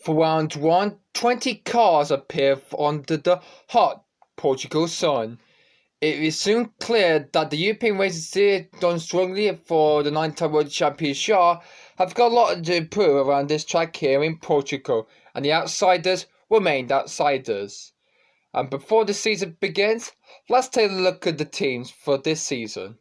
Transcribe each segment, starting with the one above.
For round 1, 20 cars appear under the hot Portugal sun. It is soon clear that the European racing series done strongly for the 9-time World Champion Shah have got a lot to improve around this track here in Portugal, and the outsiders remained outsiders. And before the season begins, let's take a look at the teams for this season.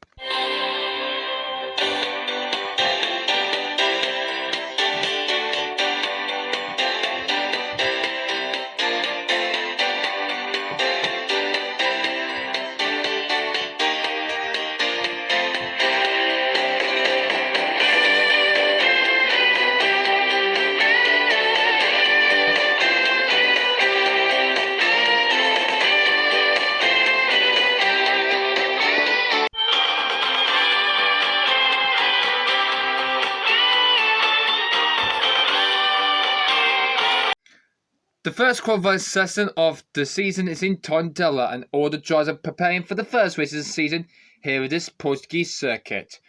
The first qualifying session of the season is in Tondela, and all the drivers are preparing for the first race of the season here at this Portuguese circuit.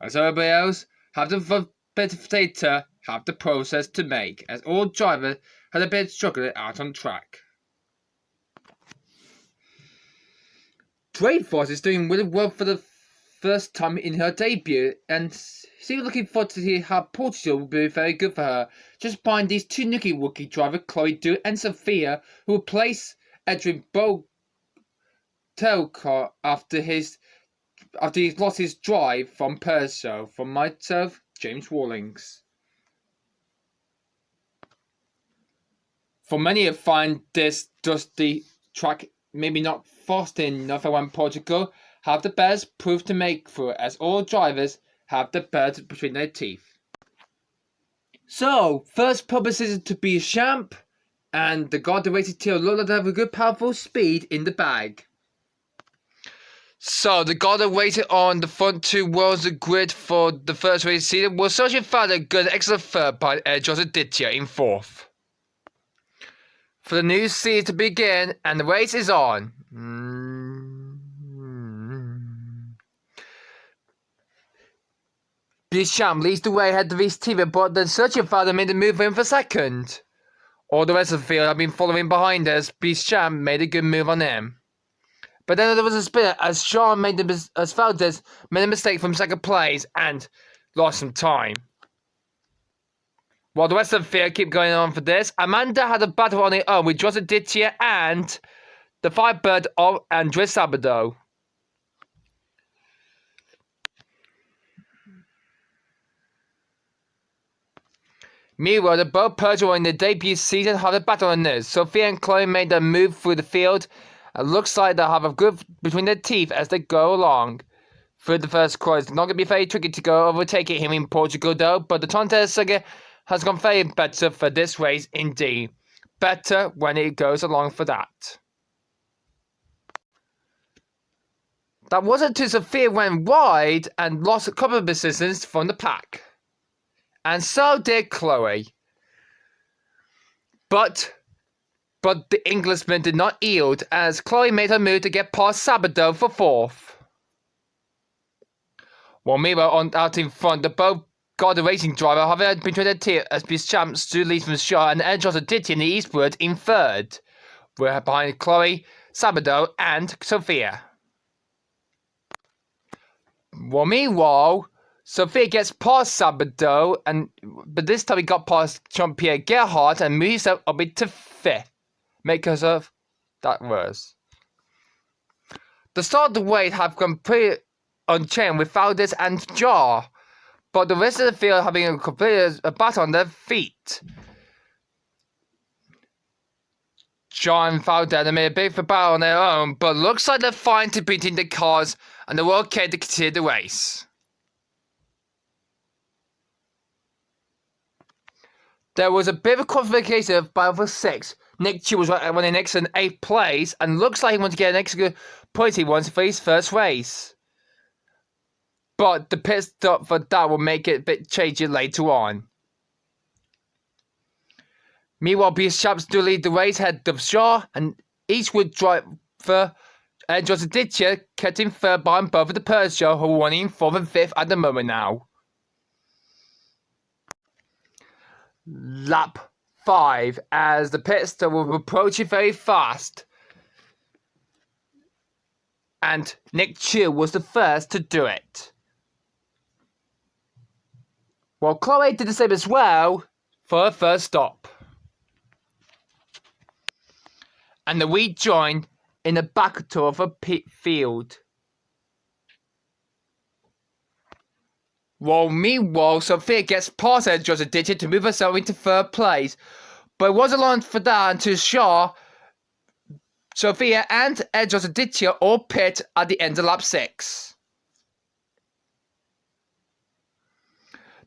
As everybody else, have the bit of data, have the process to make, as all drivers had a bit struggling out on track. Force is doing really well for the first time in her debut, and she's looking forward to see how Portugal will be very good for her. Just behind these two rookie drivers, Chloe Du and Sophia, who will place Edwin Botelcar after he lost his drive from Perso. From myself, James Rawlings. For many who find this dusty track maybe not fast enough around Portugal, have the best proof to make through, as all drivers have the bird between their teeth. So, first purpose is to be a champ, and the Garda racing team look like they have a good powerful speed in the bag. So, the Garda racing on the front two worlds the grid for the first race season was searching for a good excellent third by Joseph Dittier in fourth. For the new season to begin, and the race is on. Bicham leads the way ahead of his team, but then Sergio Farder made a move in for second. All the rest of the field have been following behind us. Bicham made a good move on him. But then there was a spinner as Valdez made a mistake from second place and lost some time. While the rest of the field keep going on for this, Amanda had a battle on her own with Joseph Dittier and the Firebird of Andres Sabado. Meanwhile, the both Persian in the debut season had a battle on this. Sophia and Chloe made a move through the field. It looks like they'll have a good between their teeth as they go along. Through the first course, it's not going to be very tricky to go overtaking him in Portugal though, but the Tonta Saga has gone very better for this race indeed. Better when it goes along for that. That wasn't until Sophia went wide and lost a couple of positions from the pack. And so did Chloe. But the Englishman did not yield as Chloe made her move to get past Sabado for fourth. While meanwhile out in front, the both Garda racing driver have between their team as Bicham stood leads from Shaw and Edge also did in the eastward in third. We're behind Chloe, Sabado and Sophia. Well, meanwhile, Sophia gets past Sabado, but this time he got past Jean-Pierre Gerhardt and moves up a bit to fifth. Make herself that worse. The start of the race have gone pretty unchanged with Valdez and Jar, but the rest of the field having a complete battle on their feet. Jar and Valdez made a big battle on their own, but looks like they're fine to beating the cars and they're okay to continue the race. There was a bit of a qualification of battle for 6. Nick Chu was running next in 8th place and looks like he wants to get an extra point he wants for his first race. But the pit stop for that will make it a bit changey later on. Meanwhile, Bicham still lead the race ahead of Shaw and Eastwood driver and Joseph Dittier kept in third behind both of the Persia who are running 4th and 5th at the moment now. Lap 5 as the pit stop was approaching very fast. And Nick Chu was the first to do it. Well, Chloe did the same as well for her first stop. And then we joined in the back tour of a pit field. Well, meanwhile, Sophia gets past her Joseph Ditcher to move herself into third place. But it wasn't long for that until Shaw, Sophia and Joseph Ditcher all pit at the end of lap 6.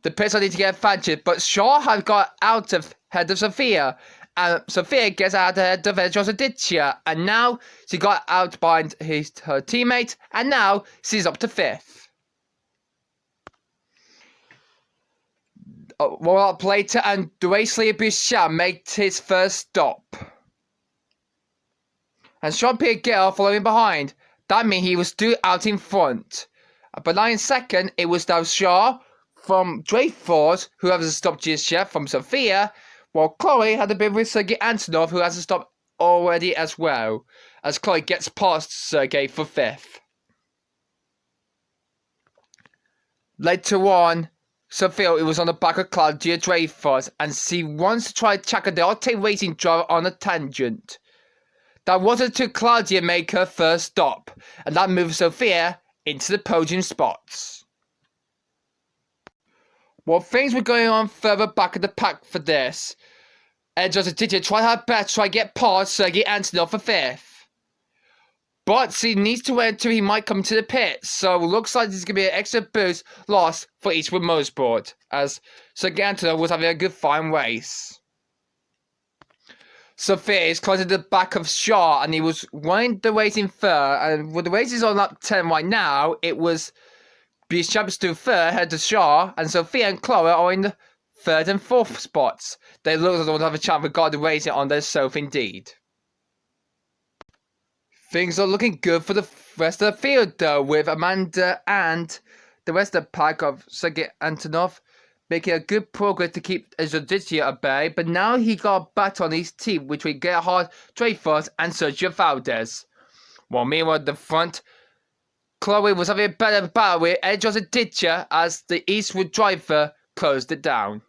The pits started to get advantage, but Shaw had got out of head of Sophia. And Sophia gets out ahead of Joseph Ditcher. And now she got out behind her teammate. And now she's up to 5th. Well, up later, and Dwayne Bisham made his first stop. And Jean-Pierre Gale following behind. That means he was still out in front. But now in second, it was now Shaw from Dreyfus, who has stopped just yet from Sophia, while Chloe had a bit with Sergei Antonov, who has stopped already as well, as Chloe gets past Sergei for 5th. Later on, Sophia was on the back of Claudia Dreyfus, and she wants to try to check the Octane Racing driver on a tangent. That wasn't until Claudia made her first stop, and that moved Sophia into the podium spots. While things were going on further back in the pack for this, Joseph Ditcher tried her best to try to get past Sergei Antonov for 5th. But she needs to wait until he might come to the pit, so it looks like there's going to be an extra boost lost for Eastwood Motorsport, as Sergei Antonov was having a good fine race. Sophia is close to the back of Shaw, and he was winning the race in third, and with the race is on lap 10 right now, it was Bishop still third, head to Shaw, and Sophia and Chloe are in the 3rd and 4th spots. They look like they want to have a chance regarding racing on their self indeed. Things are looking good for the rest of the field though, with Amanda and the rest of the pack of Sergei Antonov making a good progress to keep Ezodicia at bay, but now he got back on his team, which will get hard Dreyfus and Sergio Valdez. While meanwhile at the front, Chloe was having a better battle with Ezodicia as the Eastwood driver closed it down.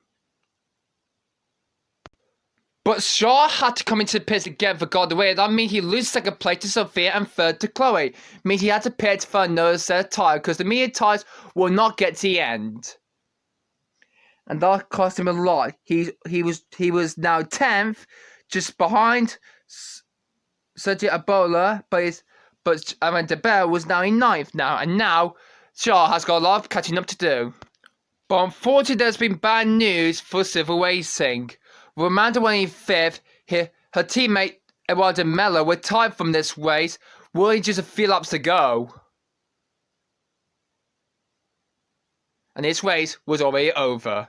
But Shaw had to come into the pits again for God away. That means he loses second place to Sophia and third to Chloe. Means he had to pit for another set of tyres because the medium tyres will not get to the end. And that cost him a lot. He was now 10th, just behind Sergio Abola, but Amanda Bell was now in 9th now, and now Shaw has got a lot of catching up to do. But unfortunately, there's been bad news for Civil Racing. With Amanda winning 5th, her teammate Eduardo Mello were tied from this race, with just a few laps to go. And this race was already over.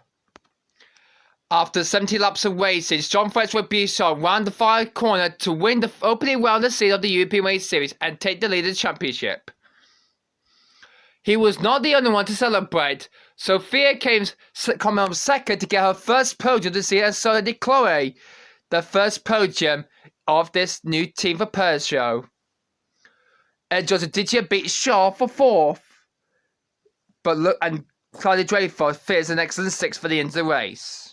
After 70 laps of racing, Jean-Francois Bisson round the far corner to win the opening round of the season of the European Race Series and take the lead of the championship. He was not the only one to celebrate. Sophia came up second to get her first podium this year, and so did Chloe, the first podium of this new team for Peugeot. And Joseph Ditcher beat Shaw for 4th. But look, and Claudia Dreyfus finished an excellent 6th for the end of the race.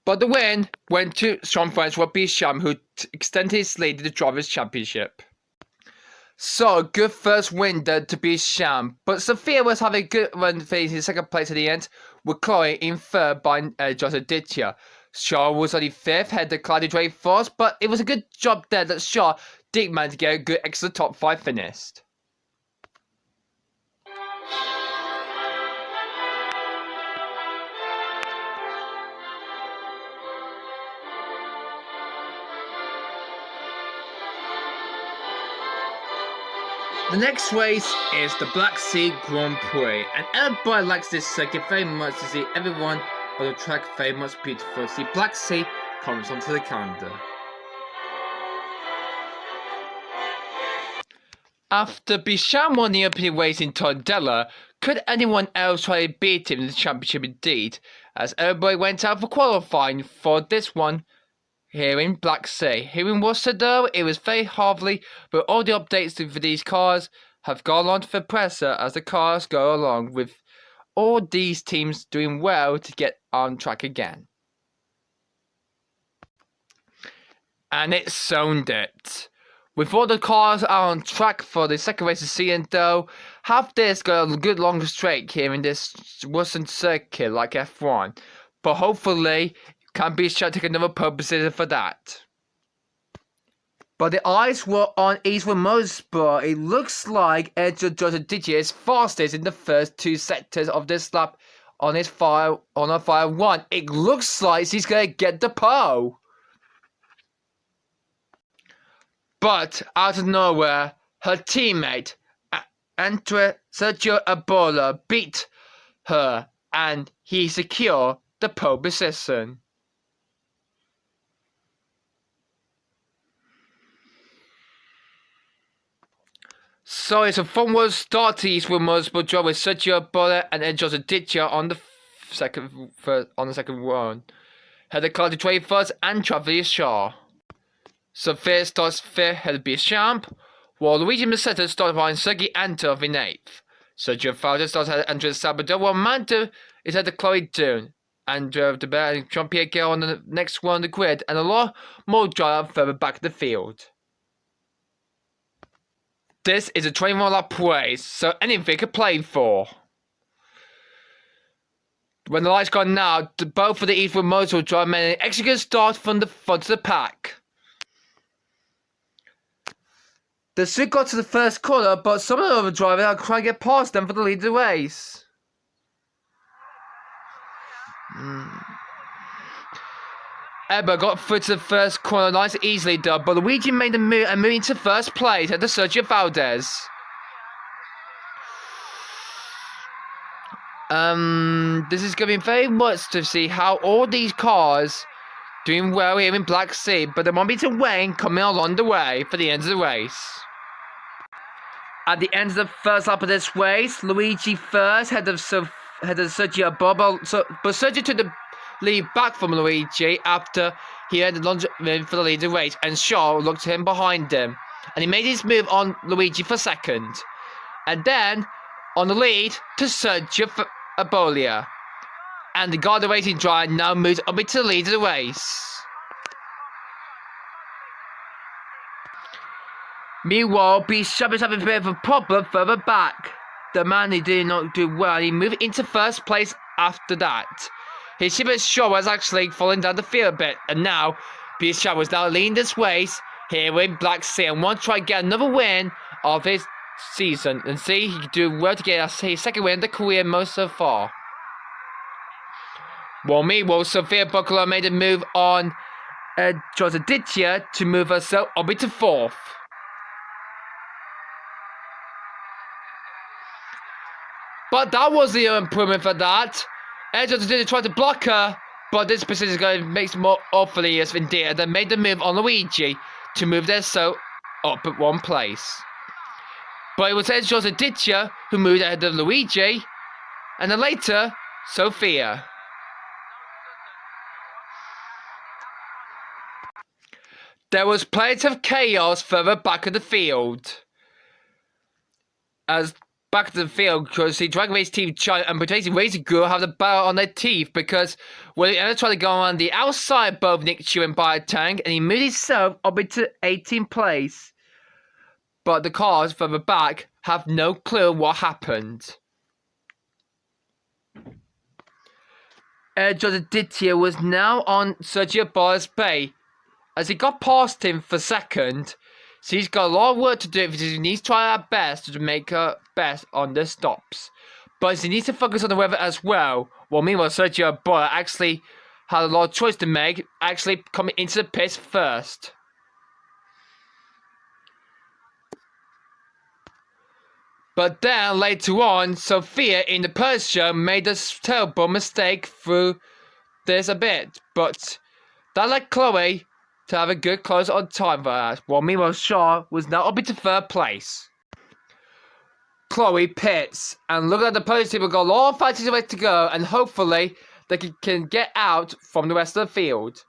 But the win went to Jean-Francois Bicham, who extended his lead in the Drivers' Championship. So, a good first win there to Bicham. But Sophia was having a good run finishing in second place at the end, with Chloe in third by Joseph Ditcher. Shaw was only 5th, head to Claudia Dreyfus, but it was a good job there that Shaw did manage to get a good extra top 5 finish. The next race is the Black Sea Grand Prix, and everybody likes this circuit very much to see everyone on the track very much beautiful. See, Black Sea comes onto the calendar. After Bicham won the European race in Tondela, could anyone else try to beat him in the championship indeed, as everybody went out for qualifying for this one here in Black Sea. Here in Worcester though, it was very hardly, but all the updates for these cars have gone on to the presser as the cars go along, with all these teams doing well to get on track again. And it zoned it. With all the cars are on track for the second race of the season though, have this go a good long straight here in this Worcester circuit like F1. But hopefully, can be shot to take another pole position for that. But the eyes were on Eastwood Motorsport. It looks like Edgar Digi is fastest in the first two sectors of this lap on his fire 1. It looks like he's gonna get the pole. But out of nowhere, her teammate, Sergio Abola, beat her and he secured the pole position. So it's a fun start to Eastwood Motorsport draw with Sergio Abola and Joseph Ditcher on the second one. Heather Carter 21st and Travis Shaw. Sophia starts 5th, Heather Bichamp, while Luigi Masetta starts behind Sergei Antov in 8th. Sergio Fauda starts ahead of Andrea Sabado, while Manta is ahead of Chloe Doon. Andrea De Bear and Jean-Pierre Gale on the next one on the grid, and a lot more drive further back in the field. This is a 21-lap race, so anything could play for. When the lights gone now, both of the Eastwood Motorsport drive made an extra start from the front of the pack. The Sioux got to the first corner, but some of the other drivers are trying to get past them for the lead of the race. Ebba got through to the first corner nice and easily though, but Luigi made a move and moved into first place at the Sergio Valdez. This is going to be very much to see how all these cars doing well here in Black Sea, but there won't be some Wayne coming along the way for the end of the race. At the end of the first lap of this race, Luigi first, head of Sergio Bobo, but Sergio took the lead back from Luigi after he had the lunge for the lead of the race, and Shaw looked at him behind him, and he made his move on Luigi for second, and then on the lead to Sergio Abolia, and the Garda Racing driver now moves up into the lead of the race. Meanwhile, Bishop is having a bit of a problem further back. The man who did not do well, he moved into first place after that. His ship Shaw was actually falling down the field a bit, and now Bishop was now leading this race here in Black Sea and wants to try to get another win of his season and see he can do well to get his second win of the career most so far. Well, meanwhile, Sophia Buckler made a move on Joseph Ditcher to move herself up into 4th. But that was the improvement for that. Joseph Ditcher tried to block her, but this position is going to make more up for the years indeed, and then made the move on Luigi to move their so up at 1 place. But it was Joseph Ditcher who moved ahead of Luigi, and then later, Sophia. There was plenty of chaos further back in the field. As back to the field, because the Drag Race team China and Video.Guru have the battle on their teeth, because Willie Evans tried to go on the outside above Nick Chu and Biotang, and he moved himself up into 18th place. But the cars further back have no clue what happened. Joseph Dittier was now on Sergio Bar's Bay, as he got past him for second. So he's got a lot of work to do because he needs to try our best to make her best on the stops. But he needs to focus on the weather as well. Well, meanwhile, Sergio Boyer actually had a lot of choice to make, actually coming into the pits first. But then, later on, Sophia in the post show made a terrible mistake through this a bit. But that led Chloe to have a good close on time for that. While meanwhile Shaw was now up into 3rd place. Chloe pits, and look at the police people got a lot of fighting away to go, and hopefully they can get out from the rest of the field.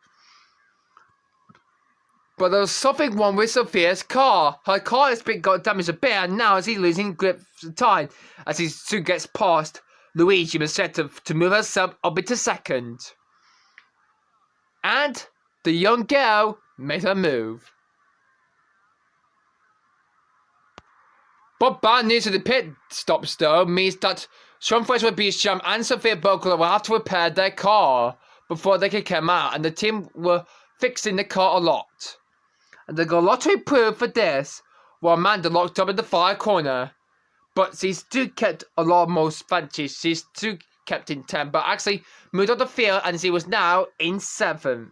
But there was something wrong with Sophia's car. Her car has been got damaged a bit, and now as he's losing grip of time as he soon gets past Luigi Massetto to move herself up into second. And the young girl made her move. But bad news at the pit stops though means that Sean Fraser will be champ and Sophia Bocola will have to repair their car before they can come out, and the team were fixing the car a lot. And they got a lot to improve for this, while Amanda locked up in the far corner. But she still kept a lot more advantage. She still kept in 10th, but actually moved on the field, and she was now in 7th.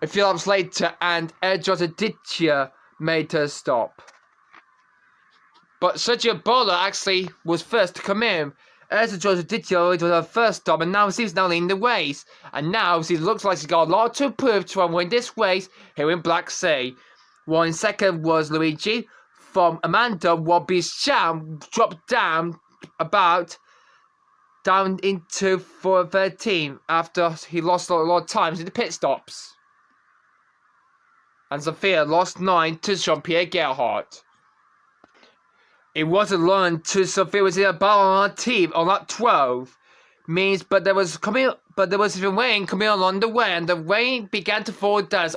A few laps later, and Edgewater Ditcher made her stop. But Sergio Bola actually was first to come in. Edgewater Ditcher was her first stop, and now she's now in the race. And now she looks like she's got a lot to prove to win this race here in Black Sea. While in second was Luigi from Amanda, while Bicham dropped down into 13 after he lost a lot of times in the pit stops. And Sophia lost 9 to Jean-Pierre Gerhardt. It wasn't long to Sophia was in a battle on her team on lap 12. But there was even rain coming along the way, and the rain began to fall down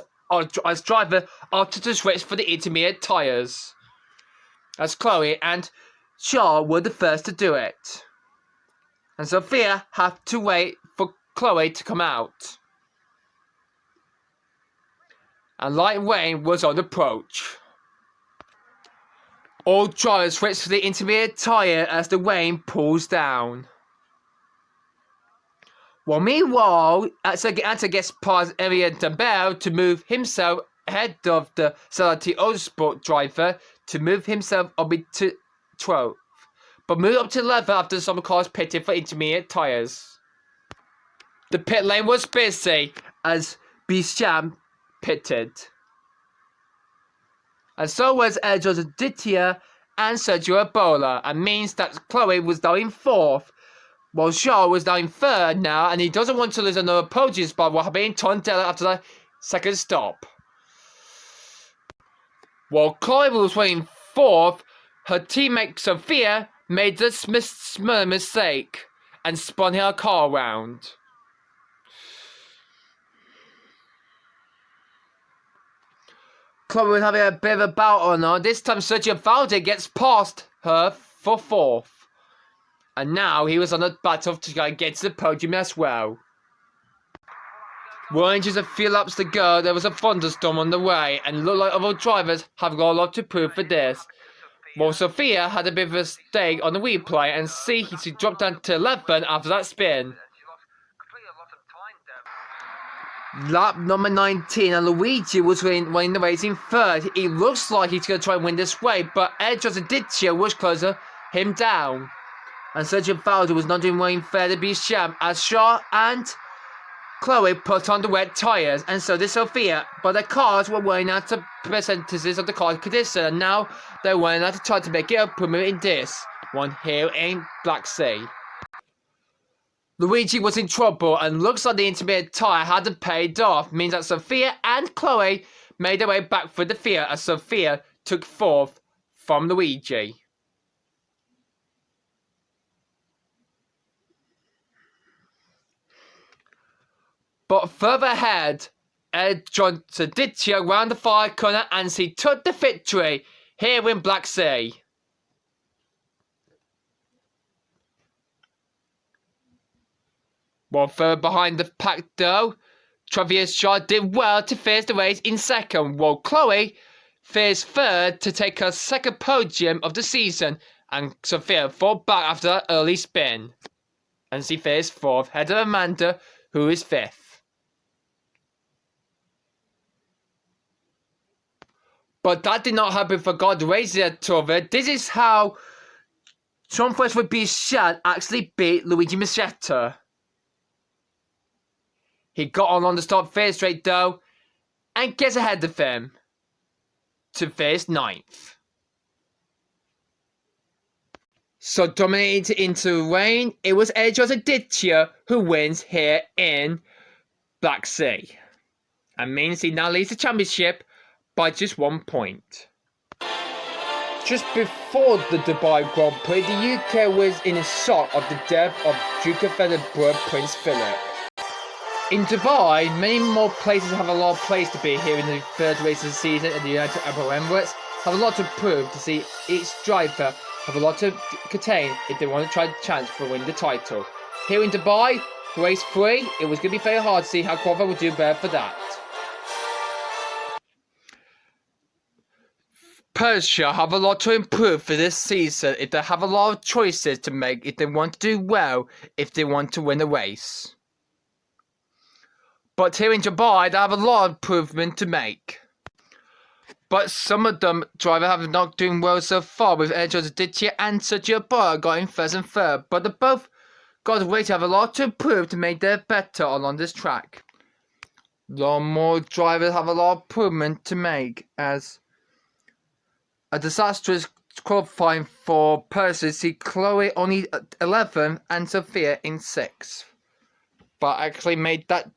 as driver opted to switch for the intermediate tyres. As Chloe and Shaw were the first to do it. And Sophia had to wait for Chloe to come out. And light rain was on approach. All drivers switch to the intermediate tyre as the rain pulls down. Well, meanwhile, Anta gets past Ariel Dambell to move himself ahead of the Salati Motorsport driver to move himself up into 12th, but moved up to 11th after some cars pitted for intermediate tyres. The pit lane was busy as Bicham pitted. And so was Edgewater Ditcher and Sergio Bola, and means that Chloe was now in 4th, while Shaw was now in 3rd now, and he doesn't want to lose another podium spot while being Tondela after the second stop. While Chloe was in 4th, her teammate Sophia made this mistake and spun her car around. Chloe was having a bit of a battle on her. This time Sergio Valde gets past her for 4th. And now he was on a battle to try and get to the podium as well. Well, just a few laps to go, there was a thunderstorm on the way, and it looked like other drivers have got a lot to prove for this. Well, Sophia had a bit of a mistake on the replay, and she dropped down to 11th after that spin. Lap number 19, and Luigi was winning the race in 3rd. It looks like he's going to try and win this way, but Edgewater Ditcher was closer him down. And Sergio Valde was not doing well in 3rd to be champ, as Shaw and Chloe put on the wet tyres, and so did Sophia, but the cars were wearing out the percentages of the car condition, and now they're wearing out to try to make it up in this one here in Black Sea. Luigi was in trouble, and looks like the intermediate tyre hadn't paid off, means that Sophia and Chloe made their way back through the field, as Sophia took 4th from Luigi. But further ahead, Edgewater Ditcher round the far corner, and she took the victory here in Black Sea. While further behind the pack though, Travis Shaw did well to finish the race in 2nd, while Chloe finished 3rd to take her 2nd podium of the season, and Sophia fought back after that early spin. And she finished 4th, ahead of Amanda, who is 5th. But that did not happen for God racing at over. This is how Jean-François Bichon actually beat Luigi Massetto. He got on the start finish straight though, and gets ahead of him to finish 9th. So dominating into the rain, it was Untitled Chapter who wins here in Black Sea. And means he now leads the championship by just 1 point. Just before the Dubai Grand Prix, the UK was in a shock of the death of Duke of Edinburgh Prince Philip. In Dubai, many more places have a lot of place to be here in the third race of the season at the United Arab Emirates, have a lot to prove to see each driver have a lot to contain if they want to try the chance for winning the title. Here in Dubai, for race 3, it was going to be very hard to see how Qatar would do better for that. Persia have a lot to improve for this season if they have a lot of choices to make if they want to do well, if they want to win a race. But here in Dubai, they have a lot of improvement to make. But some of them drivers have not doing well so far, with Untitled Chapter and Sergio Barra going first and third. But they both got a way to have a lot to improve to make them better along this track. A lot more drivers have a lot of improvement to make, as a disastrous qualifying for Persia see Chloe only 11th and Sophia in 6th. But actually made that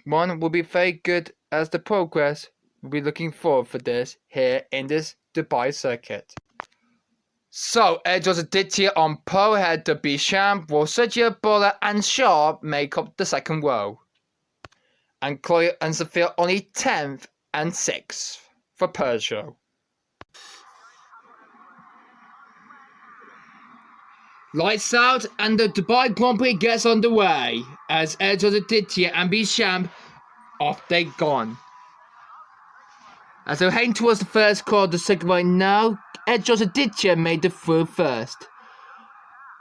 one will be very good as the progress. We'll be looking forward for this here in this Dubai circuit. So, Untitled Chapter on pole head to Bisham, while Sergio Barra and Shaw make up the second row. And Chloe and Sophia only 10th and 6th for Persia. Lights out and the Dubai Grand Prix gets underway as Untitled Chapter and Bisham off they gone. As they're heading towards the first corner of the second right now, Untitled Chapter made the through first.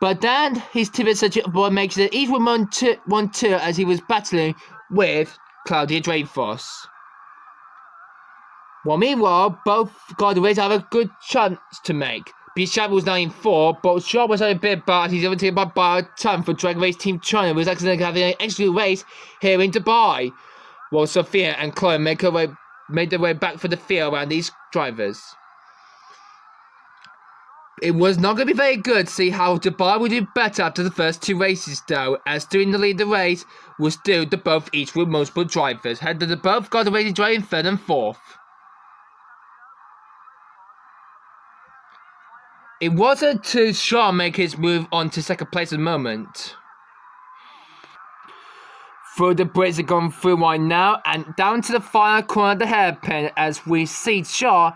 But then his teammate Sergio Barra makes it even 1-2 as he was battling with Claudia Dreyfus. While meanwhile, both got the race have a good chance to make. Bisham was now in 4, but Shaw was having a bit bad. He's overtaken by a ton for Drag Race Team China, was accidentally having an extra race here in Dubai. While Sophia and Chloe made their way back for the field around these drivers. It was not going to be very good to see how Dubai would do better after the first 2 races though, as doing the lead of the race was still the both each with multiple drivers. Had the both got the race driving 3rd and 4th. It wasn't to Shaw make his move on to second place at the moment. Through the Brits have gone through right now and down to the final corner of the hairpin as we see Shaw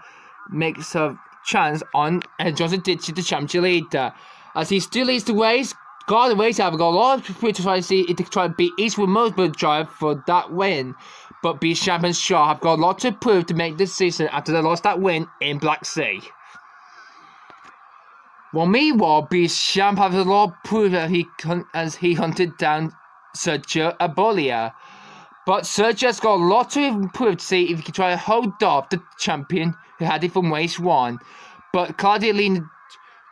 makes a chance on Untitled Chapter, the championship leader. As he still leads the race, got the race have got a lot of people to try to see if they try to beat each remote drive for that win. But Bisham and Shaw have got a lot to prove to make this season after they lost that win in Black Sea. While meanwhile, Bisham has a lot of proof that he hunted down Sergio Abolia. But Sergio has got a lot to improve to see if he can try to hold off the champion who had it from race 1. But Claudia leaning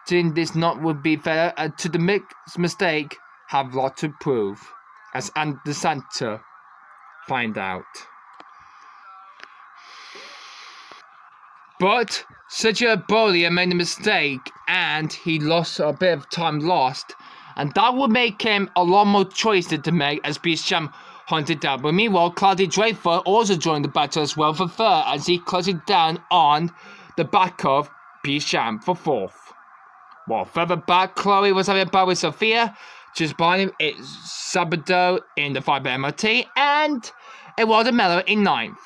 this not would be fair to the mixed mistake have a lot to prove, as Andy Santa find out. But Sergio Abolia made a mistake and he lost a bit of time lost. And that would make him a lot more choices to make as Bisham hunted down. But meanwhile, Claudia Dreyfus also joined the battle as well for 3rd as he closed it down on the back of Bisham for 4th. While further back, Chloe was having a battle with Sophia. Just behind him, it's Sabado in the 5 MRT and Eduardo Mello in 9th.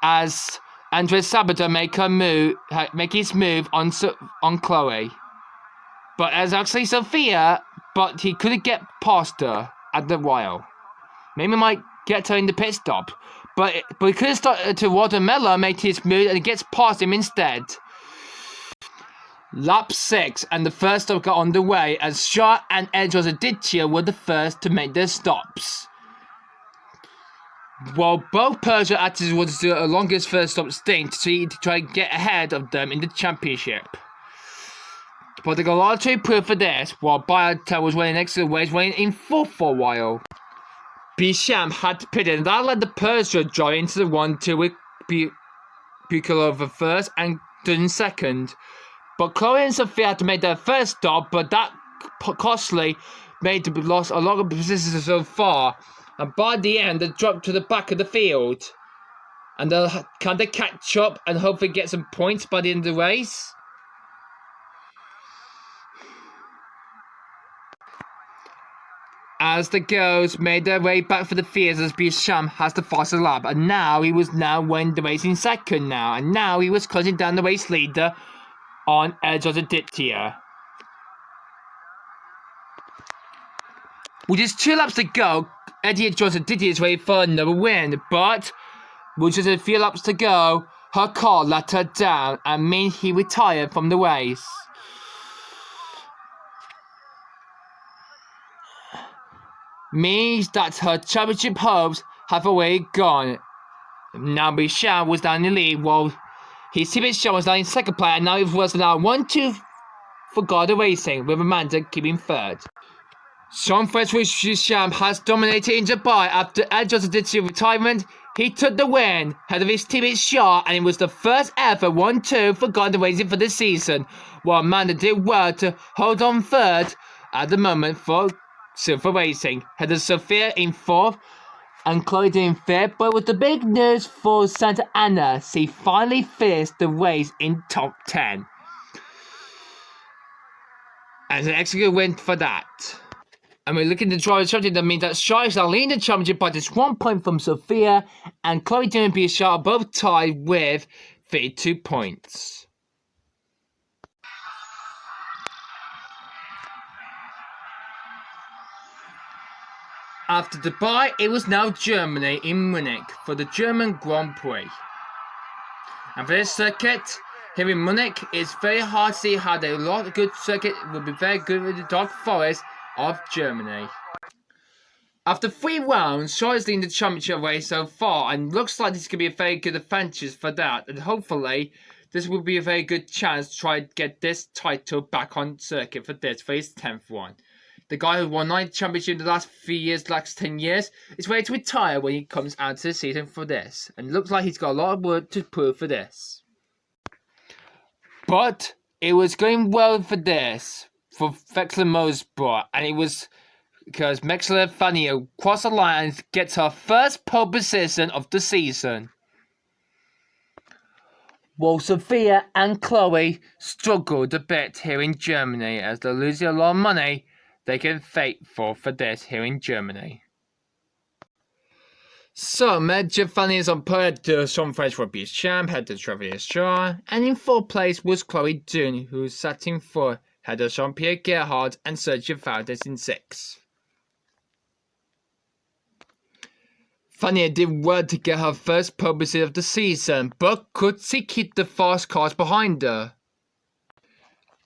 As Andres Sabado make his move on Chloe. But as actually Sophia, but he couldn't get past her at the while. Maybe he might get her in the pit stop. But he couldn't start to Watermelon make his move and he gets past him instead. Lap 6 and the first stop got underway as Shaw and Untitled Chapter were the first to make their stops. While both Persia actors wanted to do a longest first stop stint to try and get ahead of them in the championship. But they got a lot to improve for this, while Biota was running next to the race, running in 4th for a while. Bisham had to pit in, and that led the Persia drive into the 1-2 with Bukalova first and Dunn second. But Chloe and Sophia had to make their first stop, but that costly made them lost a lot of positions so far. And by the end, they dropped to the back of the field. And they'll kind of catch up and hopefully get some points by the end of the race. As the girls made their way back for the fields, as Bicham has the faster lap, and now he was winning the race in second now, and now he was closing down the race leader on Adjozaditya. With just 2 laps to go, Eddie Adjozaditya is ready for another win, but with just a few laps to go, her car let her down and means he retired from the race. Means that her championship hopes have already gone. Now Bicham was down in the lead while his teammate was down in second place, and now it was now 1-2 for Garda Racing, with Amanda keeping third. Jean-François Bicham has dominated in Dubai after Adjozaditya's retirement. He took the win ahead of his teammate Shah, and it was the first ever 1-2 for Garda Racing for the season, while Amanda did well to hold on third at the moment for Silver Racing. Ahead of Sophia in fourth and Chloe in fifth, but with the big news for Santa Ana, she finally finished the race in top 10. And an extra good win for that. And we're looking at the driver's championship. That means that Shah is now leading the championship by just 1 point from Sophia, and Chloe and Bicham are both tied with 32 points. After Dubai, it was now Germany in Munich for the German Grand Prix. And for this circuit, here in Munich, it's very hard to see how they lot of good circuit will be very good with the dark forest of Germany. After 3 rounds, Shaw is leading the championship race so far, and looks like this is going to be a very good advantage for that, and hopefully this will be a very good chance to try to get this title back on circuit for his 10th one. The guy who won 9 championships in the last 3 years, last 10 years, is ready to retire when he comes out to the season for this. And it looks like he's got a lot of work to prove for this. But it was going well for this, for Vexler Motorsport. And it was because Mexler Fania crossed the line and gets her first pole position of the season. While Sophia and Chloe struggled a bit here in Germany as they're losing a lot of money they can fight for this here in Germany. So, Major Fanny is on point to Jean-François Bicham, head to Travis Shaw, and in 4th place was Chloe Dunn, who sat in 4th, head to Jean-Pierre Gerhardt and Sergio Valdez in 6th. Fanny did well to get her first pole position of the season, but could she keep the fast cars behind her?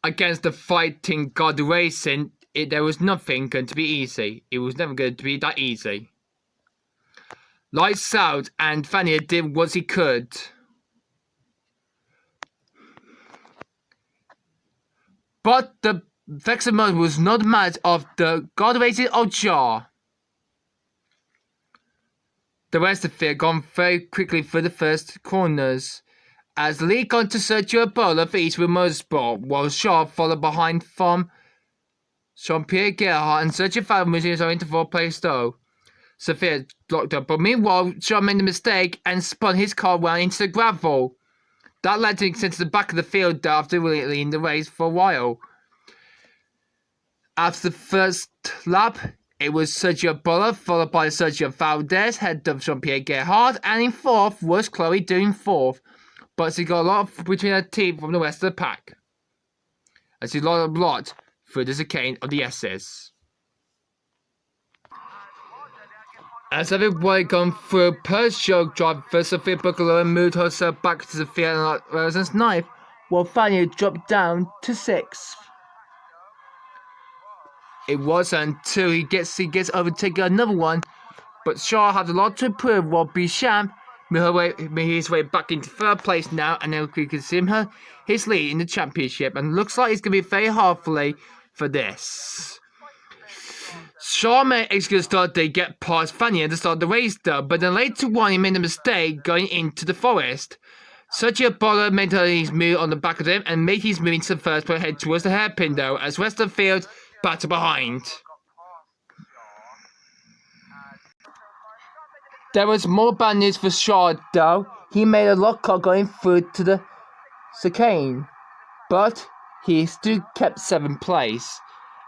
Against the fighting Garda Racing, there was nothing going to be easy. It was never going to be that easy. Lights out, and Fanny did what she could. But the Vexler Motor was not mad of the Garda Racing Jar. The rest of it gone very quickly for the first corners, as the lead gone to Sergio Bola for Eastwood Motorsport, while Shaw followed behind from Jean-Pierre Gerhardt and Sergio Valdez are into 4th place though. Sophia blocked up, but meanwhile Shaw made a mistake and spun his car round into the gravel. That led to him to the back of the field after leading the race for a while. After the first lap, it was Sergio Bola, followed by Sergio Valdez, head of Jean-Pierre Gerhardt, and in 4th was Chloe doing 4th. But she got a lot between her team from the rest of the pack, as she lost a lot through the chicane of the S's. As everybody gone through, Peugeot driver Sophia Buccalo moved herself back to Sophia Rosen's 9th, while Fanny dropped down to 6th. It wasn't until he gets overtaken another one, but Shaw had a lot to improve, while Bicham made his way back into 3rd place now, and now we can see his lead in the championship, and looks like it's going to be very hard for this. Shaw made a good start to get past Fanny at the start of the race though, but then later on he made a mistake going into the forest. Sergio Bolla made his move on the back of him and made his move into the first, but head towards the hairpin though, as rest of the field batter behind. There was more bad news for Shaw though. He made a lock cut going through to the chicane, but he still kept 7th place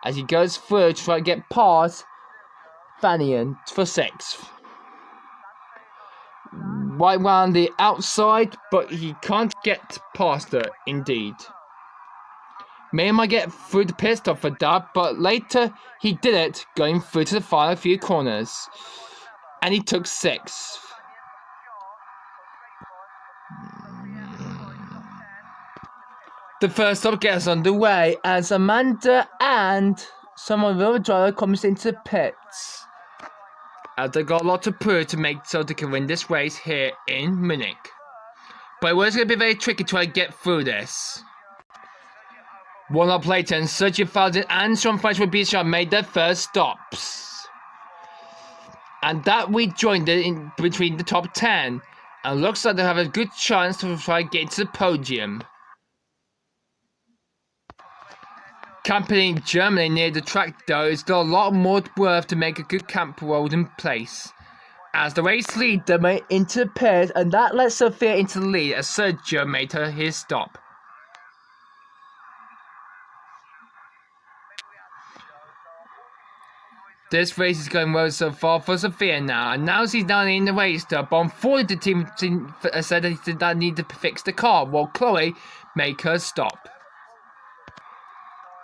as he goes through to try to get past Fanian for 6th. Right round the outside, but he can't get past her, indeed. May might get through the pit stop for that, but later he did it, going through to the final few corners. And he took 6th. The first stop gets underway as Amanda and some of the other drivers comes into the pits. As they got a lot to prove to make so they can win this race here in Munich. But it was going to be very tricky to get through this. One lap later, and Sergio Faldin and Sean French with Bichon made their first stops. And that we joined it in between the top 10. And looks like they have a good chance to try and get to the podium. Camping in Germany near the track though is still a lot more worth to make a good camp road in place. As the race leader made into the pit, and that let Sophia into the lead as Sergio made her his stop. This race is going well so far for Sophia now, and now she's down in the race though, but unfortunately the team said that they did need to fix the car while Chloe made her stop.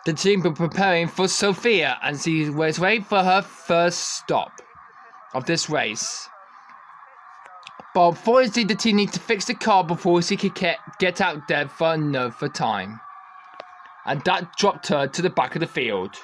The team were preparing for Sophia and she was ready for her first stop of this race. But unfortunately the team needed to fix the car before she could get out there for another time. And that dropped her to the back of the field.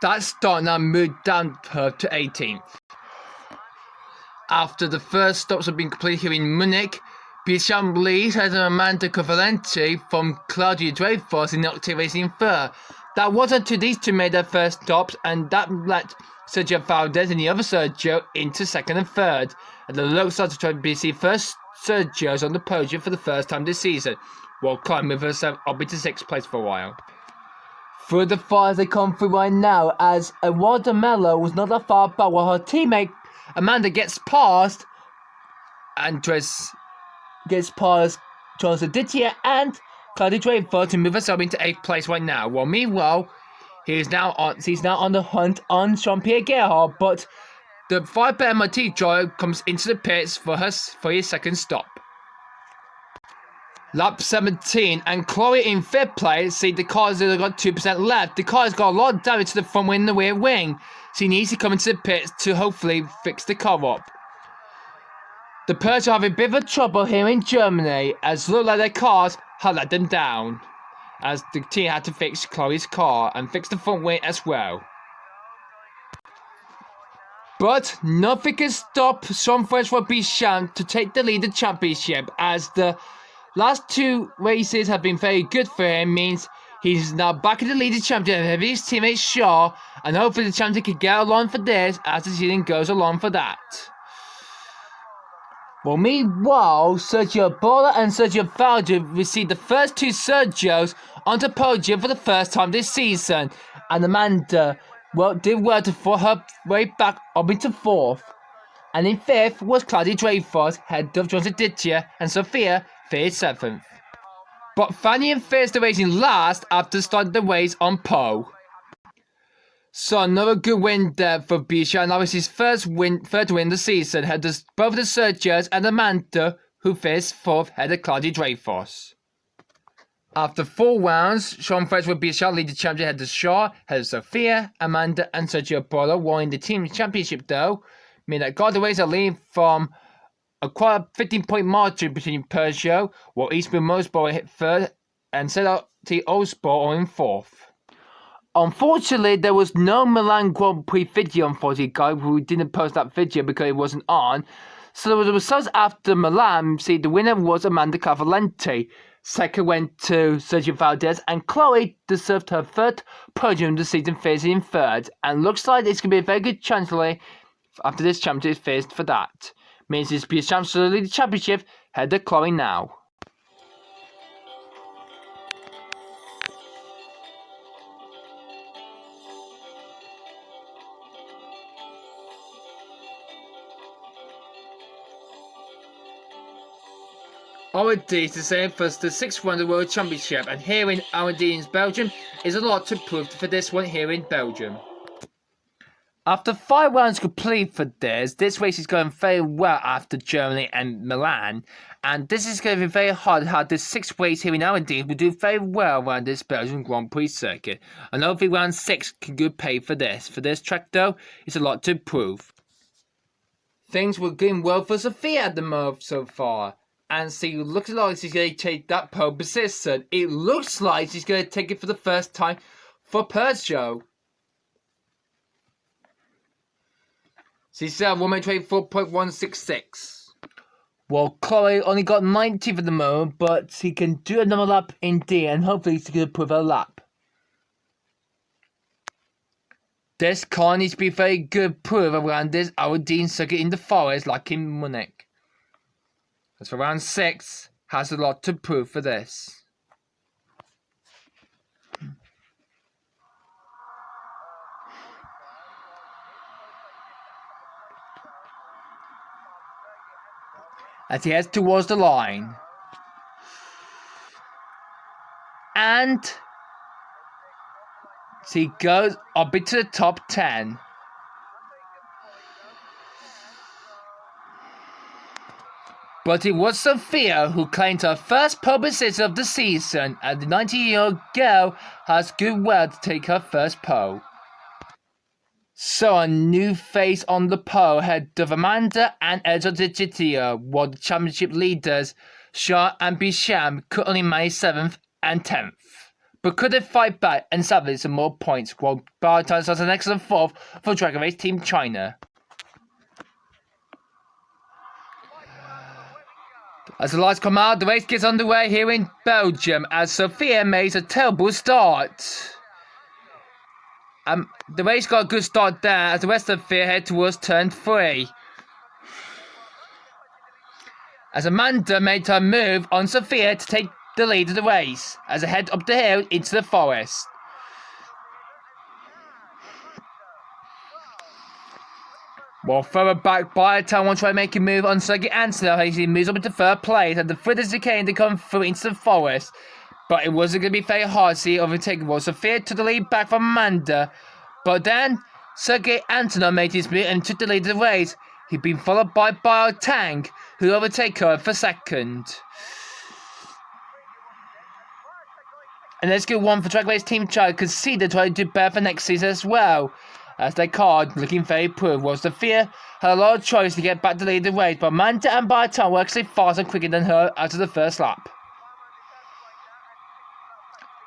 That start now moved down her to 18th. After the first stops have been completed here in Munich, Bichon leads as Amanda Covalenti from Claudia Dreyfus in the Octave Racing third. That wasn't until these two made their first stops, and that let Sergio Valdez and the other Sergio into second and third. And the looks like to try to see first Sergio's on the podium for the first time this season, while climbing with herself up into 6th place for a while. Through the fires they come through right now, as Eduardo Mello was not that far back while her teammate Amanda gets past Andres gets past Charles Aditya and Claudia Dreyfus to move herself into 8th place right now. While meanwhile, she's now on the hunt on Jean-Pierre Gerhardt, but the 5-bear MIT driver comes into the pits for his second stop. Lap 17, and Chloe in 5th place. See, the car's only got 2% left. The car's got a lot of damage to the front wing and the rear wing. She needs to come into the pits to hopefully fix the car up. The Purge are having a bit of trouble here in Germany, as it looked like their cars had let them down, as the team had to fix Chloe's car and fix the front wing as well. But nothing can stop Jean-François Bichon to take the lead in the championship, as the last 2 races have been very good for him, means he's now back in the leading champion with his teammate Shaw, and hopefully the champion can get along for this as the season goes along for that. Well, meanwhile, Sergio Bolla and Sergio Valdir received the first 2 Sergios onto the podium for the first time this season, and Amanda did well to for her way back up into 4th. And in 5th was Claudia Dreyfus, head of Johnson Ditcher, and Sophia finished 7th. But Fanny finished the racing last after starting the race on pole. So another good win there for Bichon, and that was his third win of the season, had both the Sergios and Amanda, who finished 4th, head of Claudia Dreyfus. After 4 rounds, Jean-François Bichon lead the championship head of Shaw, head of Sophia, Amanda and Sergio Bolla won the team championship though, meaning that got the race a lead from quite a 15-point margin between Peugeot, while Eastman Motorsport hit 3rd, and Celati Osport in 4th. Unfortunately, there was no Milan Grand Prix video, unfortunately, guys, who didn't post that video because it wasn't on. So the results after Milan, the winner was Amanda Cavalenti. Second went to Sergio Valdez, and Chloe deserved her third podium this season, finishing in third. And looks like it's going to be a very good chance after this championship is faced for that. Means it's be a chance to lead the championship. Head to Chloe now. R&D is the same for the 6th one of the World Championship, and here in R&D in Belgium is a lot to prove for this one here in Belgium. After 5 rounds complete for this race is going very well after Germany and Milan, and this is going to be very hard how this 6th race here in R&D will do very well around this Belgian Grand Prix circuit, and hopefully round 6 can go pay for this. For this track though, it's a lot to prove. Things were going well for Sophia at the moment so far. And see, it looks like she's going to take that pole position. It looks like she's going to take it for the first time for Peugeot. She's at 1:24.166. Well, Chloe only got 90 for the moment, but she can do another lap in D, and hopefully she can improve her lap. This car needs to be very good proof around this R&D circuit in the forest like in Munich. As for round 6, has a lot to prove for this. As he heads towards the line. And she goes up into the top 10. But it was Sophia who claimed her first pole position of the season, and the 19-year-old girl has good will to take her first pole. So a new face on the pole head of Amanda and Elsa Di Gitia, while the championship leaders, Shaw and Bisham, could only manage 7th and 10th. But could they fight back and salvage some more points, while Barton has an excellent 4th for Dragon Race Team China. As the lights come out, the race gets underway here in Belgium as Sophia makes a terrible start. The race got a good start there as the rest of the field head towards turn 3. As Amanda made her move on Sophia to take the lead of the race as they head up the hill into the forest. Well, further back, by the time one try to make a move on Sergei Ansel, he moves up into 3rd place, and the furthest he came to come through into the forest. But it wasn't going to be very hard to see overtaken. Well, Sophia took the lead back from Amanda, but then Sergei Antonov made his move and took the lead of the race. He'd been followed by Tang, who overtake her for 2nd. And let's go one for Drag Race Team China, because Cedar tried to do better for next season as well. As their card, looking very poor, was Sophia had a lot of choice to get back to lead the race, but Amanda and Barton were actually faster and quicker than her after the first lap.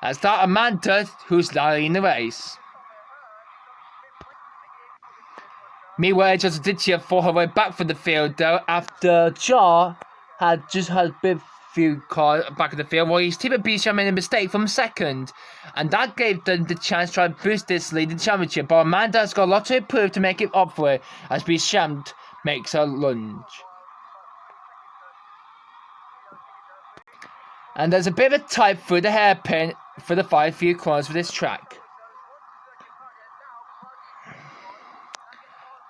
As that Amanda, who's now in the race. Meanwhile, just did she fought her way back from the field though, after Jar had just had a bit few cars back in the field, while his teammate Bisham made a mistake from 2nd, and that gave them the chance to try and boost this lead in the championship. But Amanda has got a lot to improve to make it up for it as Bisham makes a lunge. And there's a bit of a type through the hairpin for the 5 few corners for this track.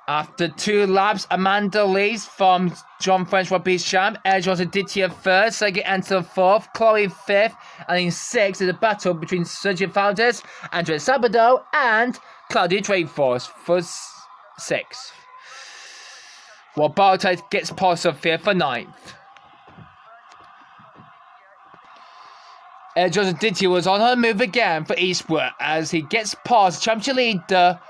After 2 laps, Amanda leads from Jean-Francois Bisham. Edge was a Didier 3rd, Sergei Ansel 4th, Chloe 5th, and in 6th is a battle between Sergio Valdez, Andrea Sabado, and Claudia Dreyfus for 6th. While Bartite gets past Sophia for 9th. Edge was a Didier was on her move again for Eastwood as he gets past championship leader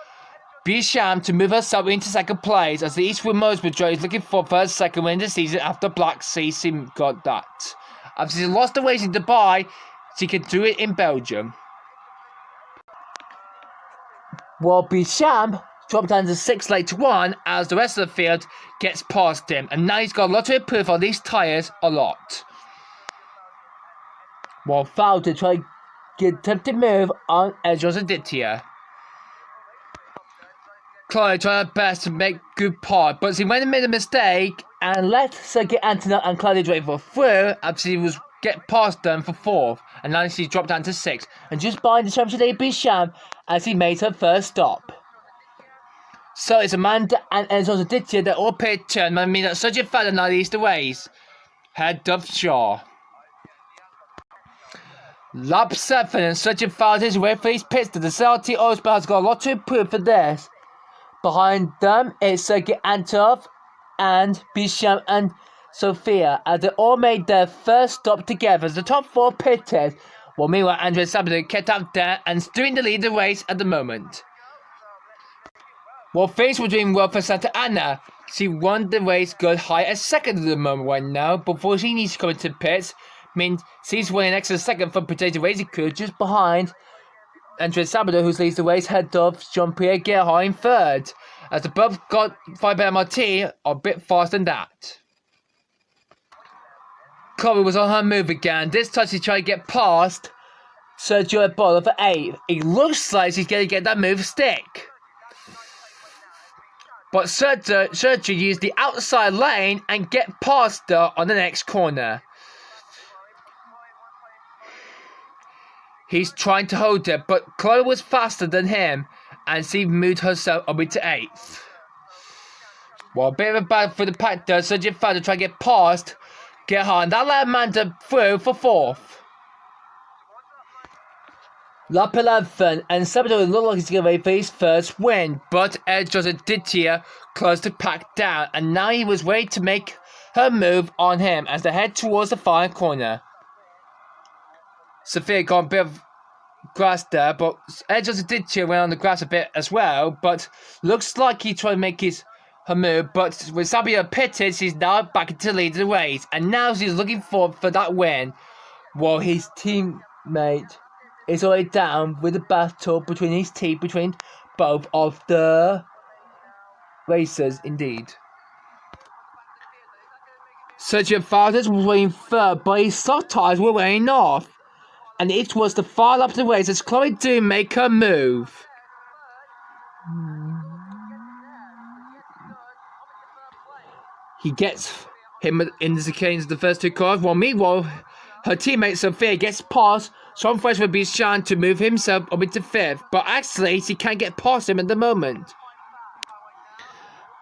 Bisham to move herself into 2nd place as the Eastwood Motorsport is looking for her 2nd win this season after Black Sea got that. After she lost the race in Dubai, she can do it in Belgium. While Bisham dropped down to 6th later on as the rest of the field gets past him. And now he's got a lot to improve on these tyres a lot. While Fowler try to get attempted move on Edros Aditya. Chloe tried her best to make good part, but she went and made a mistake and let Sergei Antonov and Claudia Draper through after she was get past them for 4th, and now she dropped down to 6th, and just behind the championship lady Bisham as he made her first stop. So it's Amanda and Edros Aditya that all paid turn, and mean that Sergio Fowler now leads the ways. Head of Shaw. Lap 7, and Sergio Fowler is away for his pits. The CLT Osborne has got a lot to improve for this. Behind them is Sergei Antonov and Bisham and Sophia as they all made their first stop together as the top 4 pitted. While meanwhile Andrea Sabado kept up there and still in the lead of the race at the moment. While things were doing well for Santa Ana, she won the race good high as second at the moment right now before she needs to come into pits. Means she's winning an extra second from Potato Racing Crew just behind Andrea Sabado, who leads the race ahead of Jean-Pierre Gerhardt in 3rd, as the both got 5 MRT a bit faster than that. Chloe was on her move again. This time she tried to get past Sergio Ebola for 8th. It looks like she's going to get that move stick. But Sergio used the outside lane and get past her on the next corner. He's trying to hold her, but Chloe was faster than him, and she moved herself up to 8th. Well, a bit of a battle for the pack there. Sergio Fowler trying to get past Gerhardt, and that let Amanda through for 4th. Lap 11, and Sabado looked like he's going to wait for his first win, but Edros Aditya closed the pack down, and now he was ready to make her move on him as they head towards the final corner. Sophia got a bit of grass there, but Edros Aditya went on the grass a bit as well, but looks like he tried to make her move, but with Sabia pitted, she's now back into the lead of the race, and now she's looking for that win, while his teammate is already down with a battle between his team, between both of the racers, indeed. Sergio Fowler was wearing 3rd, but his soft tyres were wearing off. And it was the final lap of the race as Chloe do make her move. He gets him in the chicane of the first 2 cars, while meanwhile her teammate Sophia gets past Sean Fresh for Bishan to move himself up into 5th, but actually she can't get past him at the moment.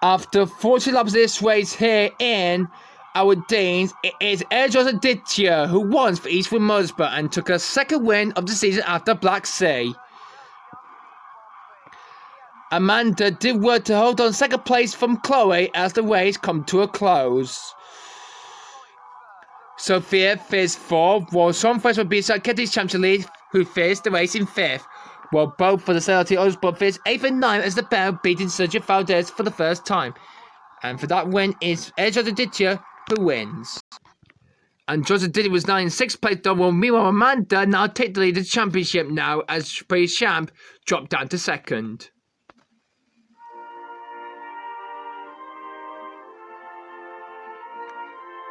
After 40 laps of this race here in our Danes, it is Edros Aditya who won for Eastwood Motorsport and took her 2nd win of the season after Black Sea. Amanda did work to hold on 2nd place from Chloe as the race come to a close. Sophia finished 4th, while Sean Fresh for Bishan kept his championship lead, who finished the race in 5th, while both for the CLT Motorsport finished 8th and 9th as the pair beating Sergio Valdez for the first time. And for that win is Edros Aditya who wins. And Edros Aditya was now in 6th place, while meanwhile Amanda now take the lead of the championship now as British champ dropped down to 2nd.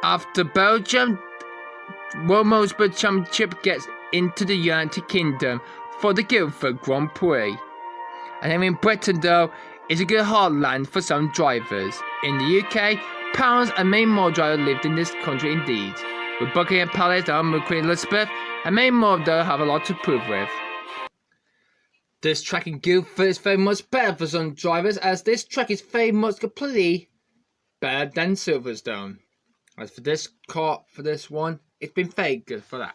After Belgium, World Motorsport Championship gets into the United Kingdom for the Guildford Grand Prix. And here in Britain though, is a good heartland for some drivers. In the UK, pounds and many more drivers lived in this country indeed. With Buckingham Palace, and Queen Elizabeth, and many more of them have a lot to prove with. This track in Guildford is very much better for some drivers, as this track is very much completely better than Silverstone. As for this car, for this one, it's been very good for that.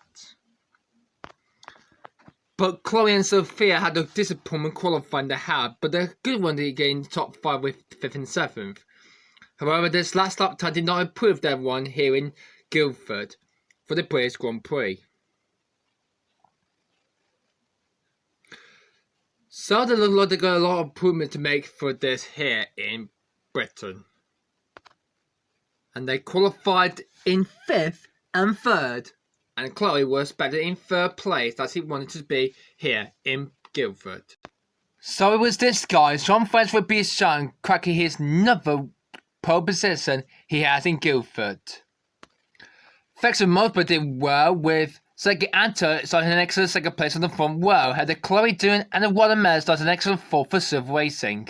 But Chloe and Sophia had a disappointment qualifying they had, but they're good one to get in the top 5 with 5th and 7th. However, this last lap time did not improve their one here in Guildford for the British Grand Prix. So they look like they got a lot of improvement to make for this here in Britain. And they qualified in 5th and 3rd. And Chloe was better in 3rd place as he wanted to be here in Guildford. So it was this guy, Sean French with Bichon, cracking his another pole position he has in Guildford. Thanks to Motorsport did well with Sergei Anto starting an excellent second place on the front row, had the Chloe Dune and the Waterman starting an excellent fourth for Silver Racing.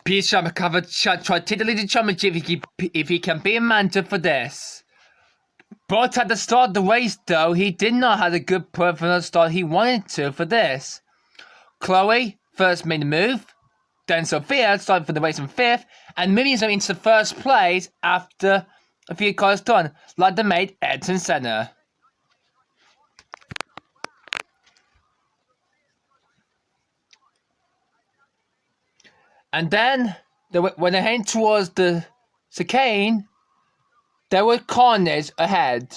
Bichon covered tried to lead the championship if he can be a manager for this. But at the start of the race though, he did not have a good point from the start he wanted to for this. Chloe first made the move, then Sophia started for the race in fifth, and moving into first place after a few cars done, like the mate Ayrton Senna. And then, when they headed towards the chicane, there were carnage ahead.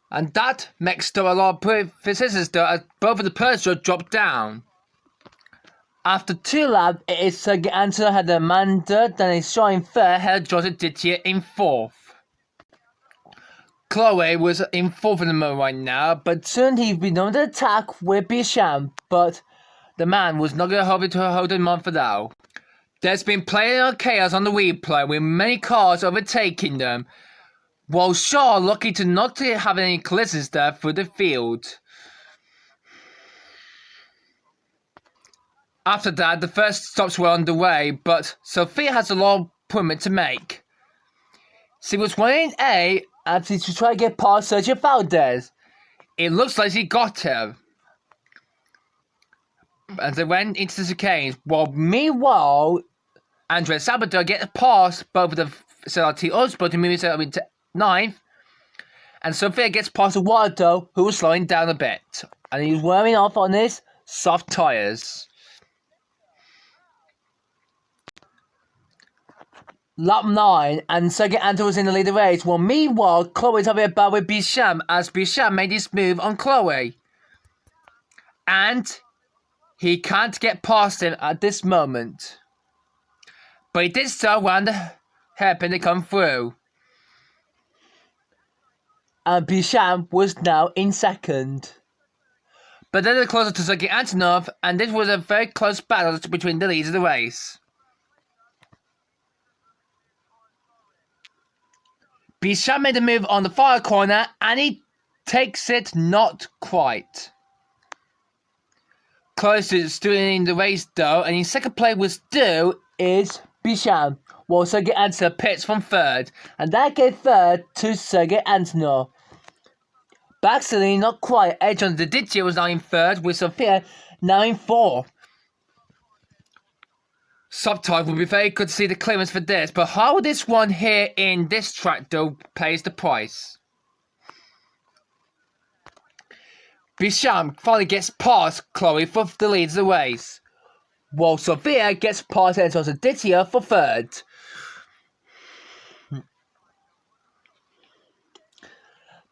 And that makes a lot of physicists as both of the Peugeot dropped down. After 2 laps, it is Sergei Antonov had Amanda, then a showing third, had Joseph Dittier in fourth. Chloe was in fourth in the moment right now, but soon he'd been under attack with Bichon, but the man was not going to hold him on for now. There's been plenty of chaos on the replay, with many cars overtaking them, while Shaw lucky to not have any collisions there through the field. After that, the first stops were underway, but Sophia has a long improvement to make. She was running A after she tried to get past Sergio Valdez. It looks like she got him as they went into the chicane, while meanwhile, Andrea Sabato gets past both of the CLT Osborne to move himself into 9th, and Sophia gets past Eduardo, who was slowing down a bit, and he's wearing off on his soft tyres. Lap 9, and Sergei Anto was in the lead of the race, while meanwhile, Chloe's having a battle with Bichon, as Bichon made his move on Chloe. And he can't get past him at this moment. But he did so when the hairpin to come through. And Bichon was now in second. But then they're closer to Sergei Antonov, and this was a very close battle between the leaders of the race. Bichon made a move on the far corner, and he takes it not quite. Close to doing the race though, and in second place was still is Bichon, while Sergei Antonov pits from third, and that gave third to Sergei Antonov. Baxley not quite. Edge on the Dittier was now in third, with Sophia now in fourth. Subtitle would be very good to see the clearance for this, but how this one here in this track though pays the price. Bichon finally gets past Chloe for the lead of the race, while Sophia gets past Enzo Dittier for third.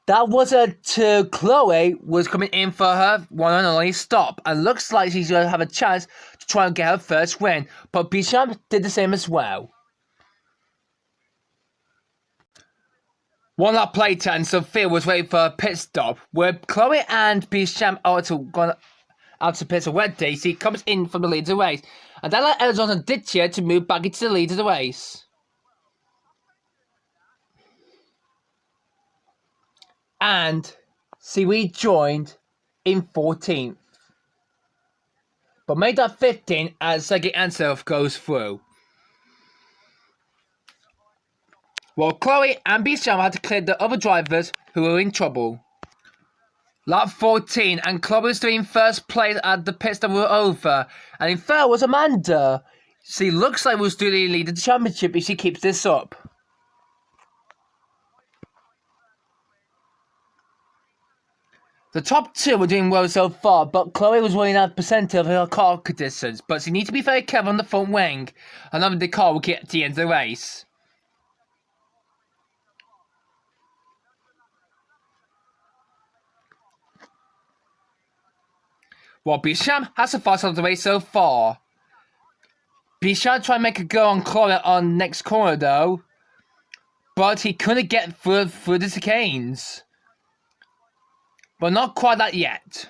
That was to Chloe was coming in for her one and only stop, and looks like she's going to have a chance to try and get her first win, but Bichon did the same as well. One lap later, and Sophia was waiting for a pit stop, where Chloe and Bichon are gone out to pit. So where Daisy comes in from the lead of the race, and that allowed Elton Dittier to move back into the lead of the race. And we joined in 14th, but made that 15th as Sergei Antonov goes through. While Chloe and Bichon had to clear the other drivers who were in trouble. Lap 14, and Chloe was doing first place at the pits that were over, and in third was Amanda. She looks like we'll still lead the championship if she keeps this up. The top two were doing well so far, but Chloe was running out of percent of her car conditions, but she needs to be very careful on the front wing, and then the car will get to the end of the race. While Bichon has the fast of the race so far. Bichon tried to make a go on Chloe on next corner though, but he couldn't get through the chicanes. But not quite that yet.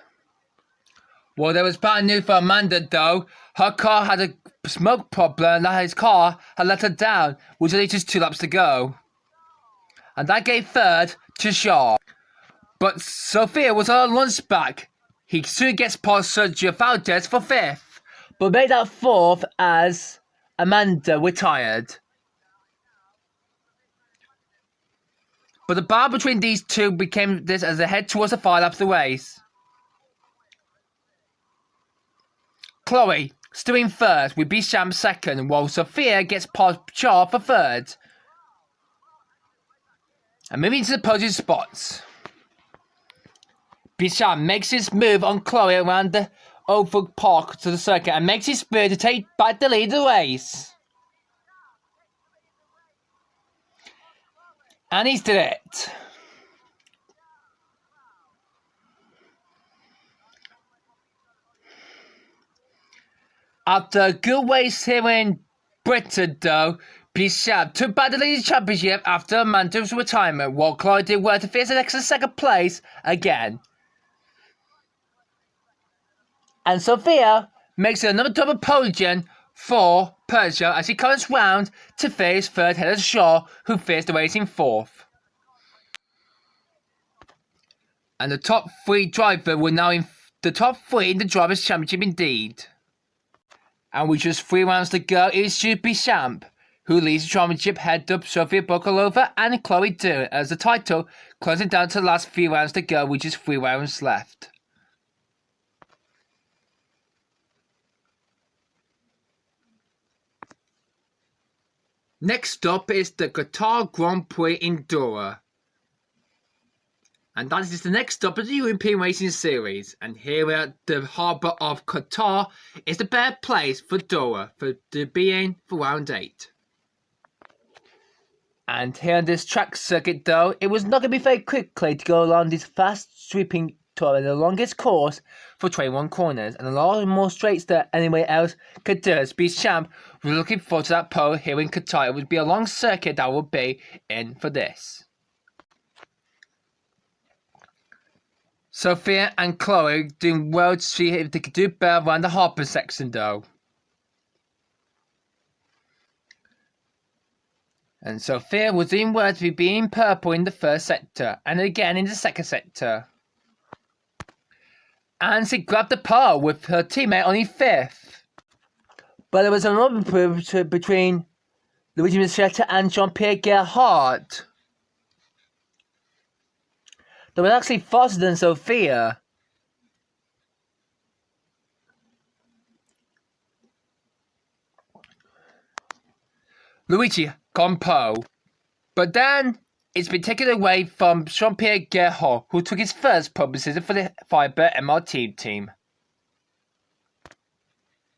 Well, there was bad news for Amanda though. Her car had a smoke problem that his car had let her down, with only just 2 laps to go. And that gave third to Shaw. But Sophia was on a lunch back. He soon gets past Sergio Valdez for 5th, but made that 4th as Amanda retired. But the battle between these two became this as they head towards the 5 laps of the race. Chloe still in 3rd with Bisham 2nd, while Sophia gets past Shaw for 3rd. And moving to the podium spots. Bisham makes his move on Chloe around the oval park to the circuit and makes his move to take back the lead of the race. And he's did it. After a good race here in Britain though, Bisham took back the leading championship after Amanda's retirement, while Chloe did well to finish in second place again. And Sophia makes another double podium for Peugeot as he comes round to finish 3rd ahead of Shaw, who finished the race in 4th. And the top 3 drivers were now in the top 3 in the Drivers' Championship indeed. And with just 3 rounds to go, it should be Bisham, who leads the championship head up Sofia Bokolova and Chloe Doohan as the title, closing down to the last 3 rounds to go, with just 3 rounds left. Next up is the Qatar Grand Prix in Doha. And that is the next stop of the European Racing Series. And here at the harbour of Qatar is the better place for Doha to be in for round 8. And here on this track circuit though, it was not going to be very quickly to go along this fast sweeping tour in the longest course for 21 corners and a lot more straights than anywhere else could do. As Bisham was looking forward to that pole here in Qatar. It would be a long circuit that would be in for this. Sophia and Chloe doing well to see if they could do better around the harbour section though. And Sophia was doing well to be in purple in the first sector and again in the second sector. And she grabbed the pole with her teammate only 5th. But there was another improvement between Luigi Mischetta and Jean-Pierre Gerhardt. They were actually faster than Sophia. Luigi Compo. But then it's been taken away from Jean-Pierre Gerhardt, who took his first pole position for the Fiber MRT team.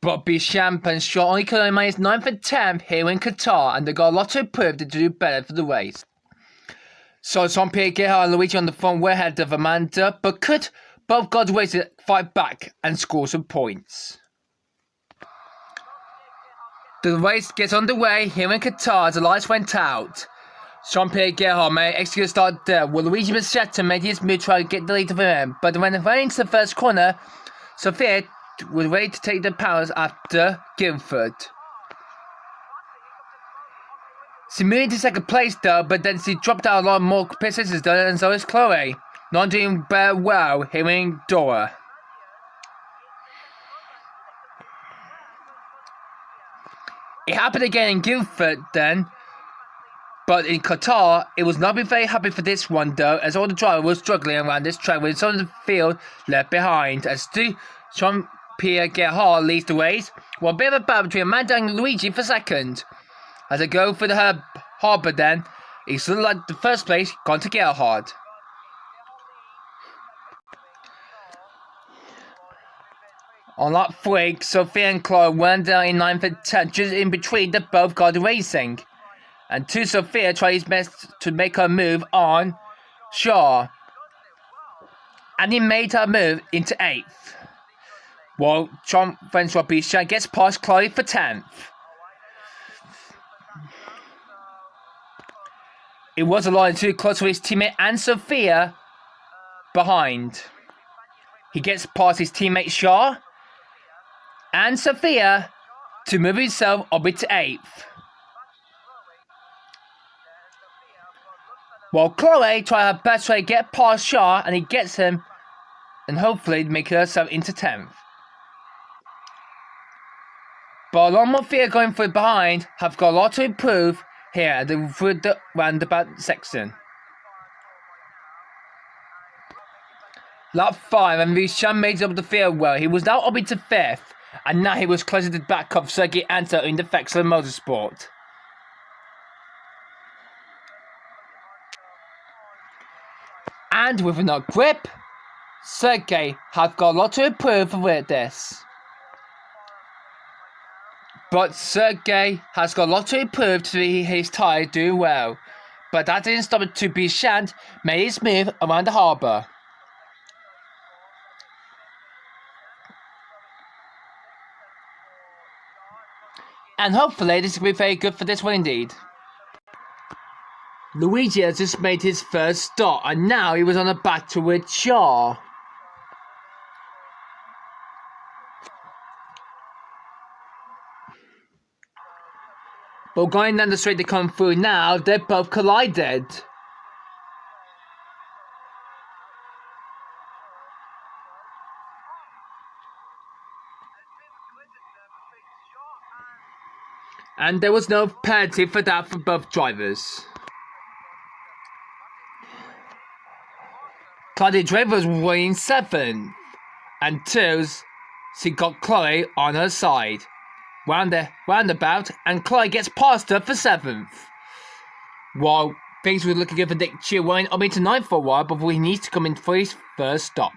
But Bisham and Shaw only could manage 9th and 10th here in Qatar, and they got a lot to improve to do better for the race. So Jean-Pierre Gerhardt and Luigi on the front were ahead of Amanda, but could both got ways to fight back and score some points. The race gets underway here in Qatar as the lights went out. Jean-Pierre Gerhardt made an execute start there, while Luigi Mischetta made his move trying to get the lead of him. But when they went into the first corner, Sophia was ready to take the powers after Guildford. She moved into second place though, but then she dropped out a lot more positions though, and so is Chloe. Not doing very well here in Doha. It happened again in Guildford then, but in Qatar, it was not been very happy for this one though, as all the drivers were struggling around this track with some of the field left behind. As Jean-Pierre Gerhardt leads the race, while a bit of a battle between Amanda and Luigi for second. As they go for the harbour then, it's looking like the first place gone to Gerhardt. On lap 3, Sophia and Chloe went down in 9th and 10th, just in between they both got racing. And Sophia tried his best to make her move on Shaw. And he made her move into 8th. While Jean-Francois Bichat gets past Chloe for 10th. It was a line too close for his teammate and Sophia behind. He gets past his teammate Shaw and Sophia to move himself up to 8th. While Chloe tries her best to get past Shaw, and he gets him and hopefully make herself into 10th. But along with Thea going through behind, have got a lot to improve here through the roundabout section. Lap 5, and Richan made it up the field well. He was now up into 5th, and now he was closer to the back of Sergei Anto in the Vexler Motorsport. And with enough grip, Sergei has got a lot to improve with this. But Sergei has got a lot to improve to see his tyre do well. But that didn't stop it to be Shant made his move around the harbour. And hopefully this will be very good for this one indeed. Luigi has just made his first stop, and now he was on a battle with Shaw. But going down the straight to come through now, they both collided. And there was no penalty for that for both drivers. Claudia Draper was winning 7th, and 2's she got Chloe on her side. Roundabout, and Chloe gets past her for 7th. While things were looking good for Nick Chu, went up into 9th for a while before he needs to come in for his first stop.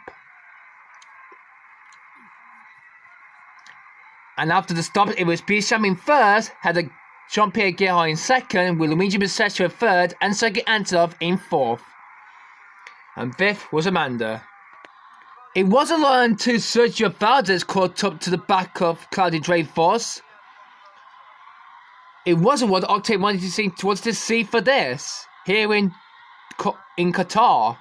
And after the stop, it was Bisham in 1st, had a Jean-Pierre Guérin in 2nd, with Luigi Bisaccia in 3rd, and Sergei Antonov in 4th. And 5th was Amanda. It was a line to Sergio Valdez caught up to the back of Claudia Dreyfus. It wasn't what Octane wanted to see for this, here in Qatar.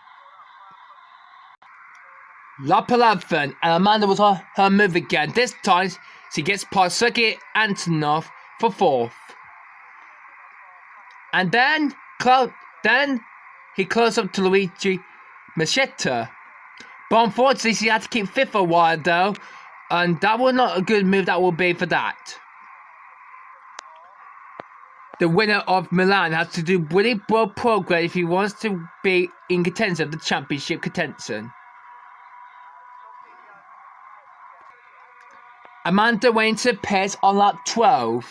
Lap 11, and Amanda was on her move again. This time, she gets past Sergei Antonov for 4th. And then he closed up to Luigi Machetta. But unfortunately, she had to keep 5th for a while though, and that was not a good move that would be for that. The winner of Milan has to do really well progress if he wants to be in contention of the championship contention. Amanda went to pits on lap 12,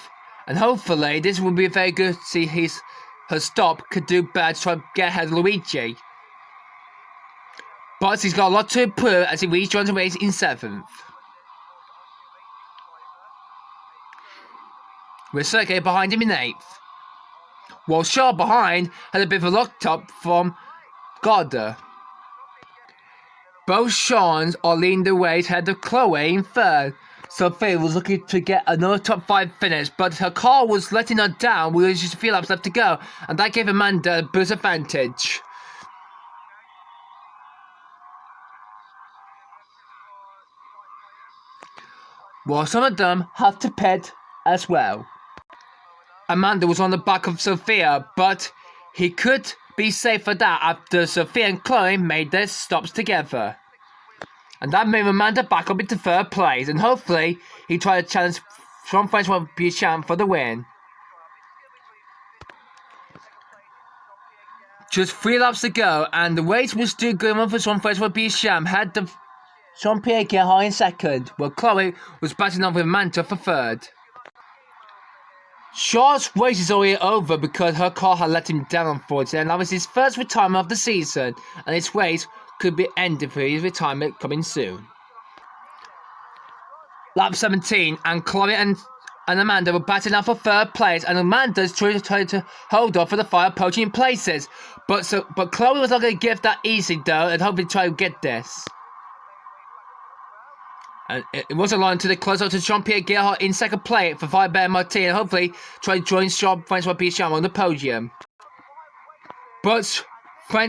and hopefully this will be very good to see her stop could do better to try to get ahead of Luigi. But he's got a lot to improve as he rejoins the race in 7th. With Sergei behind him in 8th. While Shaw behind had a bit of a locked up from Gardner. Both Seans are leading the race ahead of Chloe in 3rd. Sophia was looking to get another top 5 finish, but her car was letting her down with just a few laps left to go, and that gave Amanda a boost advantage. While some of them had to pit as well. Amanda was on the back of Sophia, but he could be safe for that after Sophia and Chloe made their stops together. And that made Amanda back up into 3rd place, and hopefully he tried to challenge Jean-Francois Bichamp for the win. Just 3 laps to go, and the race was still going on for Jean-Francois Bichamp. Had the Jean-Pierre Guérin in 2nd, while Chloe was battling on with Amanda for 3rd. Shaw's race is already over because her car had let him down unfortunately, and that was his first retirement of the season, and his race could be ended for his retirement coming soon. Lap 17, and Chloe and Amanda were battling out for 3rd place, and Amanda's trying to hold off for the 5 approaching places. But Chloe was not going to give that easy though, and hopefully try to get this. And it was a line to the close up to Jean-Pierre Guérin in 2nd place for Viber Martin, and hopefully try to join Jean-Francois Bichamp on the podium. But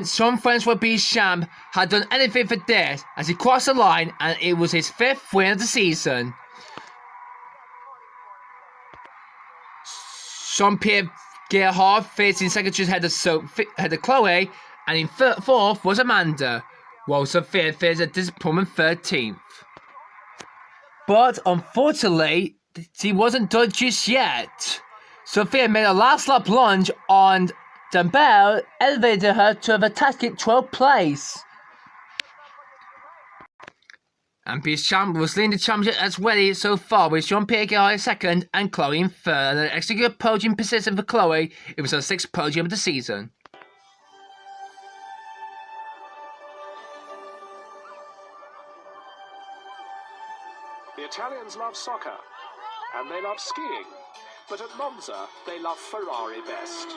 some friends would be Sham had done anything for this as he crossed the line, and it was his 5th win of the season. Jean-Pierre Gerhard faced in second choice head of Chloe, and in fourth was Amanda, while Sophia faced a disappointment 13th. But unfortunately, she wasn't done just yet. Sophia made a last lap lunge on Dumbbell, elevated her to a fantastic 12th place. And Bicham was leading the championship as well so far, with Jean-Pierre Gerhard second and Chloe in third. An extra good podium position for Chloe. It was her 6th podium of the season. The Italians love soccer, and they love skiing, but at Monza, they love Ferrari best.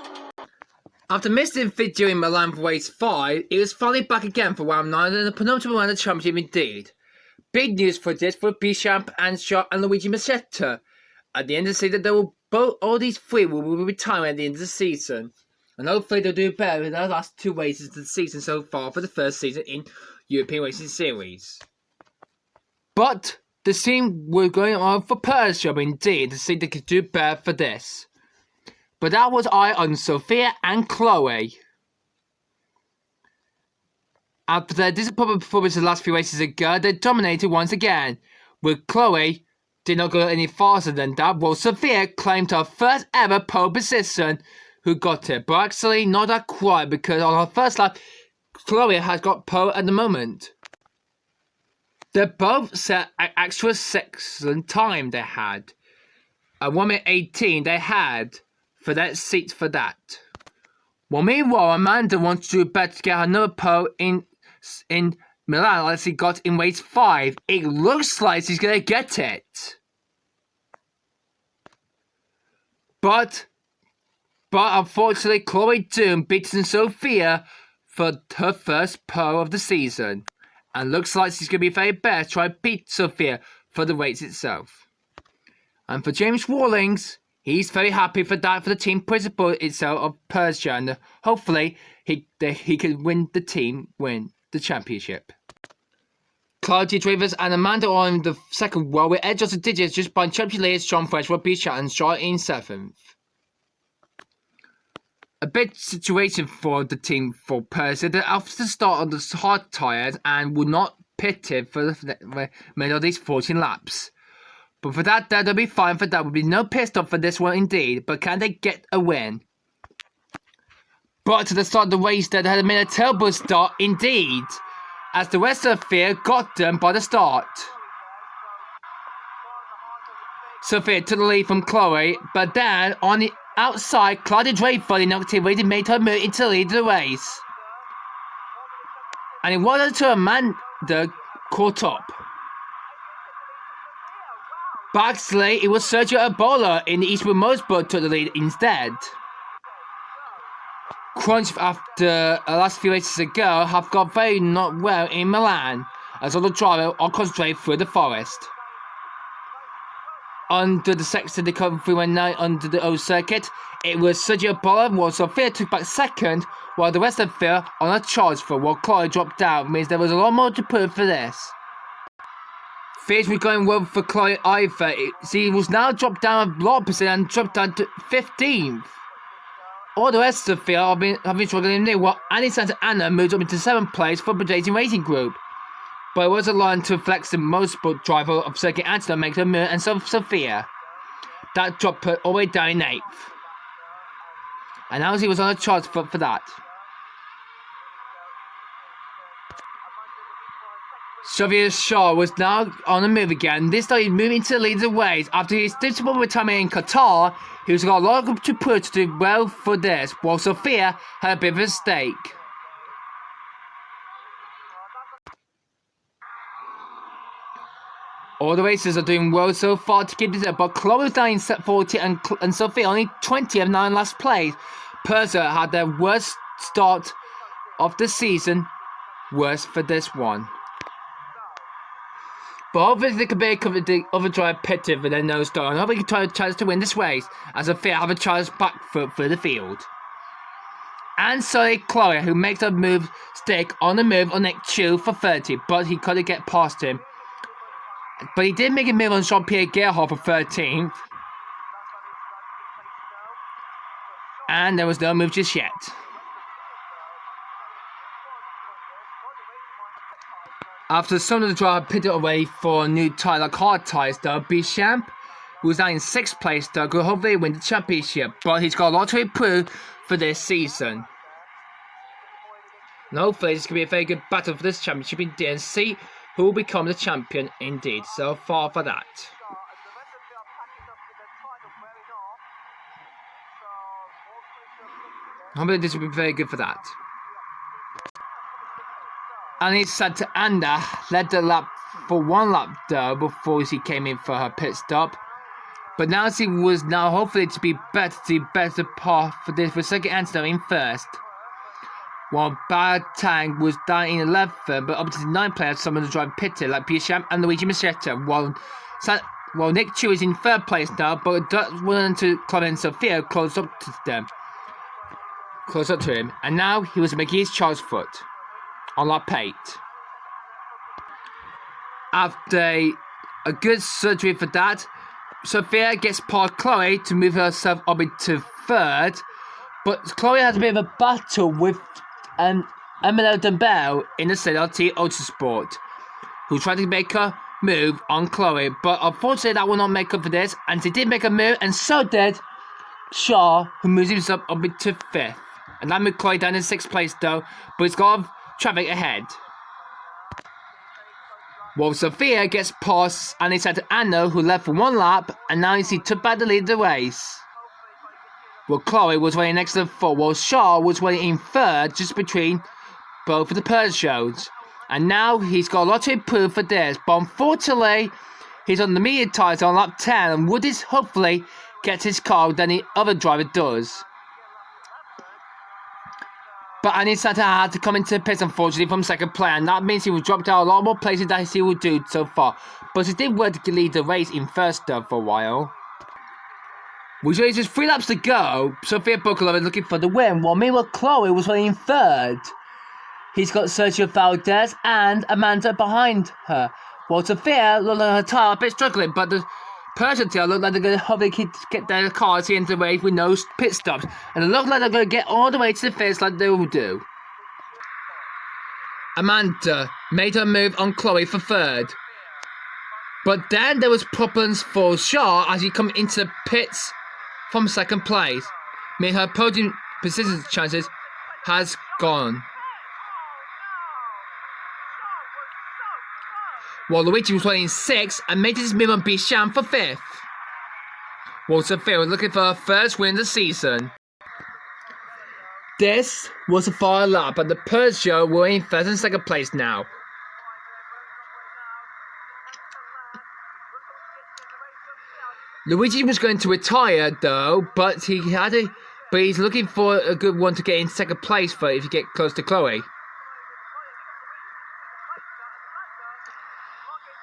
After missing video in Milan for race 5, it was finally back again for round 9 and the penultimate round of the championship indeed. Big news for this for Bichamp and Shaw and Luigi Masetta. At the end of the season, all these three will be retiring at the end of the season. And hopefully they'll do better in the last 2 races of the season so far for the first season in European Racing Series. But the team were going on for Per's job indeed to see if they could do better for this. But that was eye on Sophia and Chloe. After their disappointing performance the last few races ago, they dominated once again, with Chloe did not go any faster than that, while Sophia claimed her first ever pole position, who got it, but actually not that quite, because on her first lap, Chloe has got pole at the moment. They both set an extra excellent time they had. At 1 minute 18 they had for that seat for that. Well, meanwhile, Amanda wants to do better to get another pole in Milan as he got in race 5. It looks like she's going to get it. But unfortunately, Chloe Doom beats Sophia for her first pole of the season. And looks like she's going to be very bad to try to beat Sophia for the race itself. And for James Rawlings, he's very happy for that, for the team principal itself of Persia. And hopefully, he can win the championship. Claudia Drivers and Amanda on the second row with edge of the digits just by championship leaders Sean Fresh, Rob Bichat and Shaw in 7th. A big situation for the team for Persia. They after the start on the hard tyres and would not pitted for the middle of these 14 laps. But for that, they'll be fine for that. Will be no pit stop for this one indeed. But can they get a win? But to the start of the race, they had made a terrible start indeed, as the rest of the field got them by the start. Sophia took the lead from Chloe, but then on the outside, Claudia Draper inactivated made her move into the lead of the race. And it wasn't until Amanda caught up. Baxley, it was Sergio Ebola in the Eastwood Motorsport took the lead instead. Crunch after the last few races ago have got very not well in Milan, as all the drivers are concentrated through the forest. Under the section they come through and night under the old circuit, it was Sergio Ebola, while Sophia took back second, while the rest of the field on a charge for while Chloe dropped out, means there was a lot more to put for this. Things were going well for Chloe either. She was now dropped down a lot percent and dropped down to 15th. All the rest of the field have been struggling there, while Annie Santa Anna moved up into 7th place for the Blazing Racing Group. But it was a line to flex the motorsport driver of Circuit Antonov make her move and Sophia. That dropped her all the way down in 8th. And now she was on a charge for that. Xavier Shaw was now on the move again. This time he moved into the lead of the race. After his disappointing retirement in Qatar, he was got a lot to put to do well for this, while Sophia had a bit of a mistake. All the races are doing well so far to keep this up, but Chloe was down in set 40 and Sophia only 20 of 9 last place. Persia had their worst start of the season, worse for this one. But obviously they could be the other driver pitted with their nose down. Hopefully they can try a chance to win this race, as Sophia have a chance back for the field. And so Chloe, who makes a move stick on the move on Nick Chu for 30, but he couldn't get past him. But he did make a move on Jean-Pierre Gerhardt for 13th. And there was no move just yet. After some of the drive pitted away for new tyre like hard tyres though, Bichamp, who's now in 6th place though, could hopefully win the championship, but he's got a lot to improve for this season. And hopefully this could be a very good battle for this championship indeed, and see who will become the champion indeed. So far for that. Hopefully this will be very good for that. And it's sad to Anna led the lap for 1 lap though before she came in for her pit stop. But now she was now hopefully to be better path for this for second answer in 1st. While Bad Tang was down in 11th, but up to the 9th player, some of the drive pitted like Bichamp and Luigi Machetta. While Nick Chu is in 3rd place now, but willing to Chloe and Sophia close up to him, and now he was making his Charles foot on lap 8. After a good surgery for that, Sophia gets past Chloe to move herself up into 3rd, but Chloe has a bit of a battle with Emilio Dembele in the CLT Motorsport, who tried to make a move on Chloe, but unfortunately that will not make up for this, and she did make a move, and so did Shaw, who moves himself up into 5th. And that moved Chloe down in 6th place though, but he's got traffic ahead. Well, Sophia gets past and it's at Anna, who left for 1 lap, and now he took back the lead of the race. Well, Chloe was waiting next to the 4, while Shaw was waiting in 3rd, just between both of the Peugeots. And now he's got a lot to improve for this, but unfortunately, he's on the medium tyres on lap 10, and would this hopefully get his car than the other driver does. But Anissa had to come into the pits, unfortunately, from 2nd place, and that means he was dropped out a lot more places than he would do so far. But he did work to lead the race in 1st though for a while. Which means just 3 laps to go. Sophia Bukalova is looking for the win, while meanwhile Chloe was running in 3rd. He's got Sergio Valdez and Amanda behind her. While Sophia looked like her tyre a bit struggling, but the Persian team looked like they're going to hopefully get their cars into the race with no pit stops. And it looked like they're going to get all the way to the finish like they will do. Amanda made her move on Chloe for 3rd. But then there was problems for Shaw as he come into the pits from 2nd place. Meaning her podium position chances has gone. While Luigi was running 6th and made his move on Bichamp for 5th. While Sophia was looking for her 1st win of the season. This was a final lap, and the Peugeot were in 1st and 2nd place now. Luigi was going to retire though, but he's looking for a good one to get in 2nd place for if you get close to Chloe.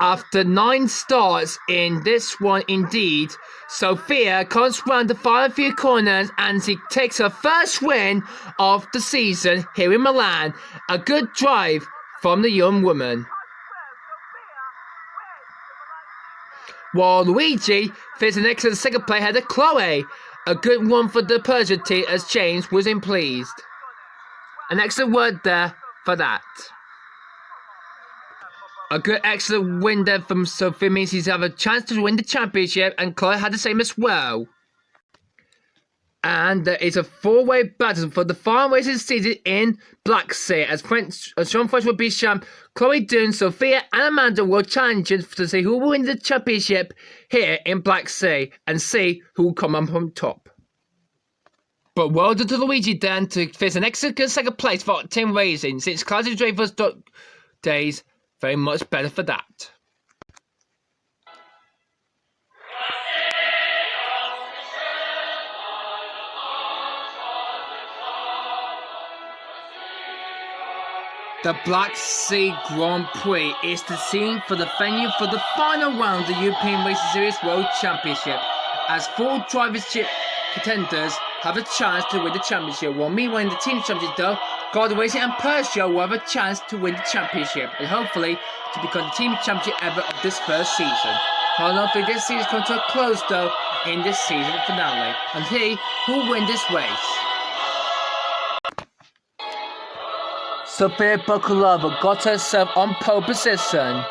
After 9 starts in this one indeed, Sophia comes round the final few corners and she takes her 1st win of the season here in Milan. A good drive from the young woman. While Luigi finished the next to the 2nd place ahead of Chloe. A good one for the Persian team as James wasn't pleased. An excellent word there for that. A good excellent win there from Sophia means he's have a chance to win the championship, and Chloe had the same as well. And there is a 4-way battle for the final race of the season in Black Sea as Jean-François will be Bichamp, Chloe Dunne, Sophia and Amanda will challenge to see who will win the championship here in Black Sea and see who will come up on top. But well done to Luigi then to finish an excellent 2nd place for Team Racing since classic drivers days. Very much better for that. The Black Sea Grand Prix is the scene for the venue for the final round of the European Racing Series World Championship, as 4 drivership contenders have a chance to win the championship, while me winning the team championship though, God Racing and Persia will have a chance to win the championship, and hopefully to become the team champion ever of this first season. I don't think this season comes to a close though in this season finale, and he who will win this race. Sofia Bakalova got herself on pole position,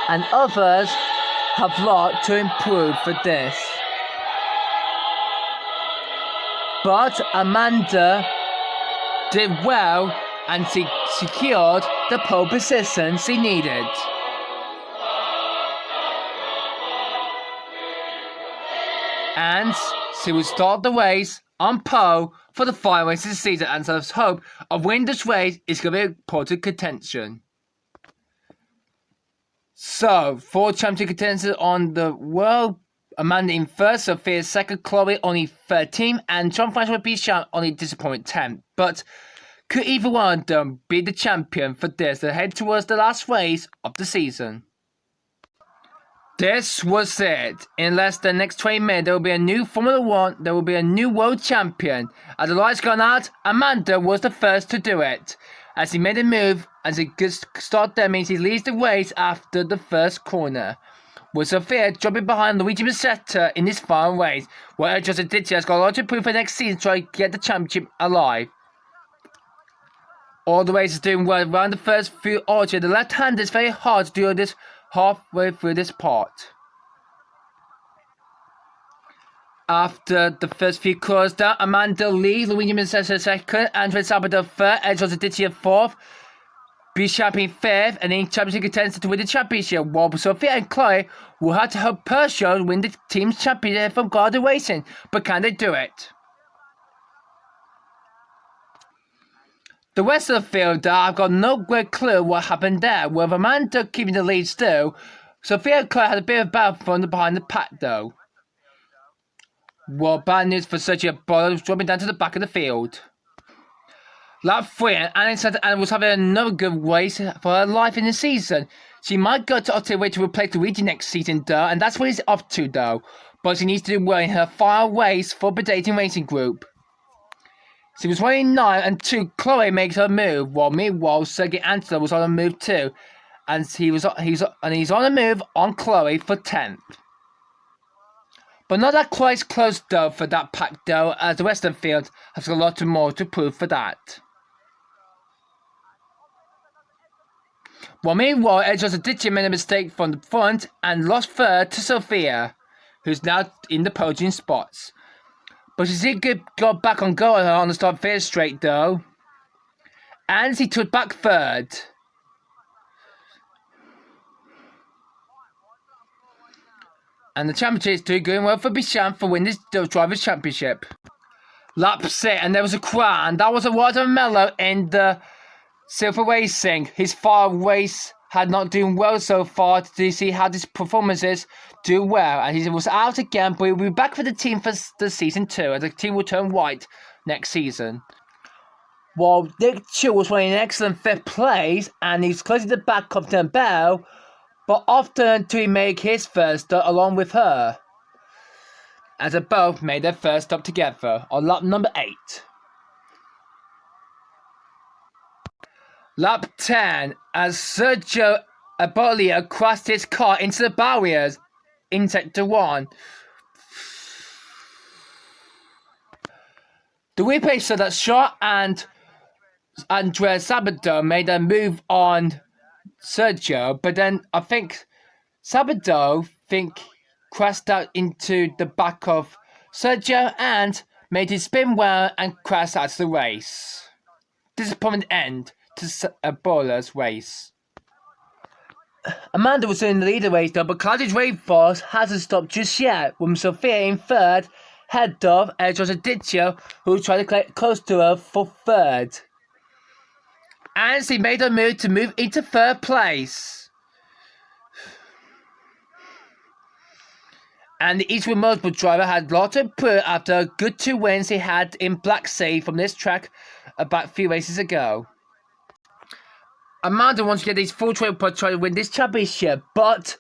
and others have a lot to improve for this. But Amanda did well and she secured the pole position she needed. And she will start the race on pole for the final race of the season, and so there's hope of winning this race is going to be a important contention. So, 4 championship contenders on the world. Amanda in first, Sophia second, Chloe only 13th, and John Francis would be shown only disappointed 10th. But could either one of them be the champion for this to head towards the last race of the season? This was it. In less than the next 20 minutes, there will be a new Formula 1, there will be a new world champion. As the lights gone out, Amanda was the first to do it. As he made a move, as a good start there means he leads the race after the first corner. With Sophia dropping behind Luigi Masetta in this final race, where Joseph Ditcher has got a lot to prove for next season to try to get the championship alive. All the races doing well around the first few arches. The left hand is very hard to do this halfway through this part. After the first few corners down, Amanda leads, Luigi Masetta second, Andrea Sabato third, Joseph Ditcher fourth. Be champion fifth, and then championship contender to win the championship, while Sophia and Chloe will have to help Persia win the team's championship from Garda Racing, but can they do it? The rest of the field, I've got no great clue what happened there, with Amanda keeping the lead still. Sophia and Chloe had a bit of a battle from behind the pack though. Well, bad news for Sergio Bollard dropping down to the back of the field. Lap 3, and Anna was having another good race for her life in the season. She might go to Ottawa to replace Luigi next season though, and that's what he's off to though. But she needs to do well in her final race for Predating Racing Group. She was running 9 and 2. Chloe makes her move, while meanwhile Sergei Antler was on a move too, and he's on a move on Chloe for 10th. But not that quite close though for that pack though, as the rest of the field has a lot more to prove for that. While meanwhile, Joseph Ditcher made a mistake from the front and lost third to Sophia, who's now in the podium spots. But she did got back on goal on the start finish straight though, and she took back third. And the championship is doing well for Bicham for winning the Drivers' Championship. Lap 6, and there was a crowd, and that was a watermelon in the Silver Racing. His final race had not done well so far to see how his performances do well, and he was out again, but he'll be back for the team for the season 2, and the team will turn white next season. While Nick Chu was running an excellent 5th place, and he's closing the back of the Bell, but often to make his first stop along with her, as they both made their first stop together on lap number 8. Lap 10, as Sergio Abolio crashed his car into the barriers in Sector 1. The replay showed that Shaw and Andrea Sabato made a move on Sergio, but then I think Sabato crashed out into the back of Sergio and made his spin well and crashed out of the race. Disappointing end to Abola's race. Amanda was in the leader race though, but Cardi's rainforest hasn't stopped just yet, with Sophia in third, head of Joseph Ditcher, who tried to get close to her for third. And she made a move to move into third place. And the Eastwood Motorsport driver had a lot to improve after a good 2 wins he had in Black Sea from this track about a few races ago. Amanda wants to get these full 20 points to try to win this championship, but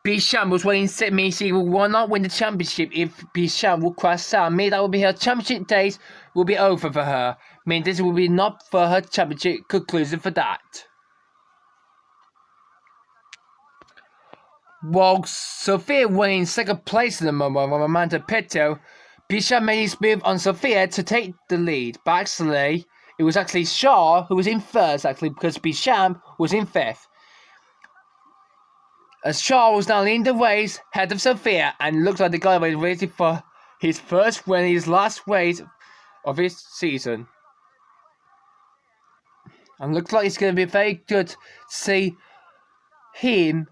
Bicham was winning means she will not win the championship if Bicham will crash out. Meaning that will be her championship days will be over for her. Meaning this will be not for her championship conclusion for that. While Sophia winning second place in the moment with Amanda Petto, Bicham made his move on Sophia to take the lead. But actually, it was actually Shaw who was in first because Bicham was in fifth. As Shaw was now leading the race ahead of Sophia and looked like the guy was waiting for his first win in his last race of his season. And looks like it's going to be very good to see him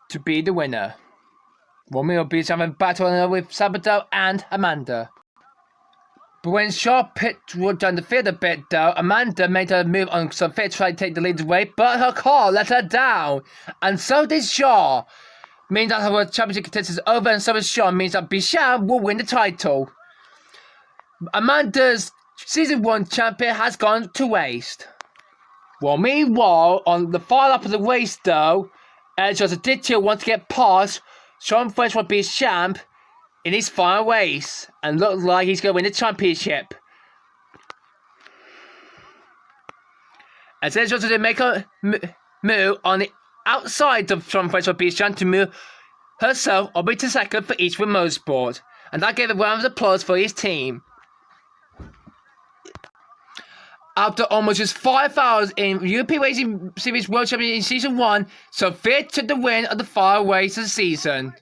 to be the winner. Romeo Beach having a battle with Sabato and Amanda. But when Shaw pit down the field a bit though, Amanda made her move on Sophia to try to take the lead away, but her car let her down. And so did Shaw. Meaning that her championship contest is over, and so is Shaw, means that Bicham will win the title. Amanda's season 1 champion has gone to waste. Well, meanwhile, on the far lap of the race though, Edgewater did want to get past Sean French will be a champ in his final race and look like he's going to win the championship. As Edgewater did make a move on the outside of Sean French will be a champ to move herself up into second for each with Motorsport, and that gave a round of applause for his team. After almost just 5 hours in European Racing Series World Championship in Season 1, Sophia took the win of the final race of the season.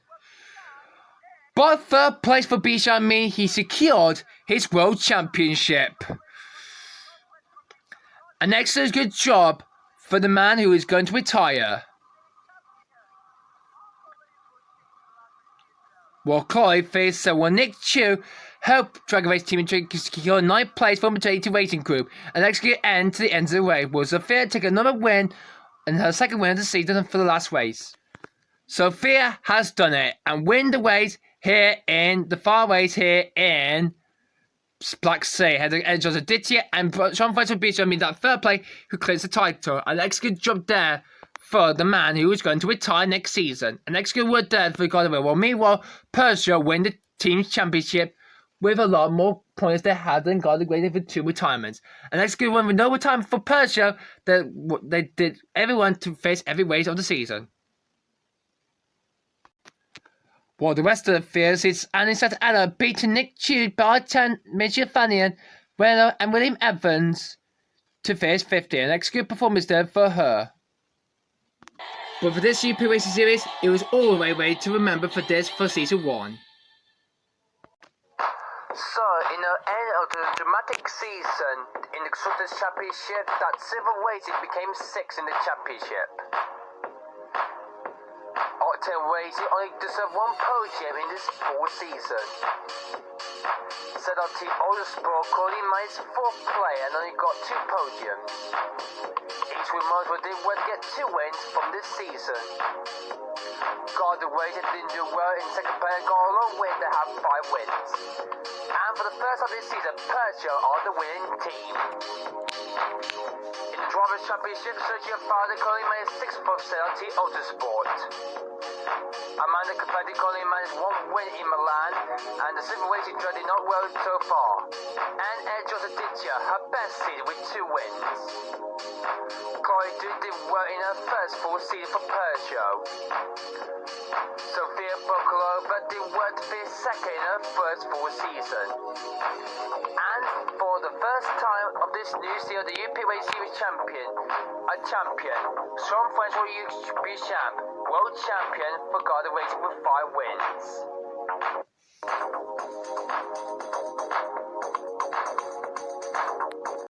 But third place for Bicham means he secured his World Championship. An excellent good job for the man who is going to retire. While Chloe faced Nick Chu helped Drag Race Team to secure 9th place for Maternity Racing Group, and execute end to the end of the race, was Sophia took another win and her second win of the season for the last race. Sophia has done it and win the race here in the far race here in Black Sea. Had the edge of Aditya and Sean French will beat means that third place who clears the title. An excellent job there for the man who is going to retire next season. An excellent word there for Godwin. Well, meanwhile, Persia win the team's championship with a lot more points they had than God the Great for 2 retirements. And that's good one with no retirement for Persia. They did everyone to face every race of the season. While the rest of the field is Anisat Anna beating Nick Chu, Bartan, Mitchell Fanian, Renault and William Evans to finish 50. An excellent performance there for her. But for this UP Racing Series, it was all the way to remember for this for Season 1. So, in the end of the dramatic season in the Constructors' Championship, that Civil Racing became 6th in the championship. Octane Racing only deserved 1 podium in this full season. ZLT Motorsport qualified my 4th player and only got 2 podiums. Each with Motorsport did well to get 2 wins from this season. God the Racing didn't do well in second place, got a long win, they have 5 wins. And for the first time this season, Persia are the winning team. In the Drivers' Championship, Sergio Farder currently made 6th for ZLT Autosport. Amanda Confetti currently managed 1 win in Milan, and the Civil Racing Dread did not well so far. And Edgewater Aditya, her best season with 2 wins. Chloe did well in her first full season for Peugeot. Sophia Bokolova did well to finish 2nd in her first full season. And for the first time of this new season, the UP Racing Series champion, Sean French will be champ, world champion for Garda Racing with 5 wins.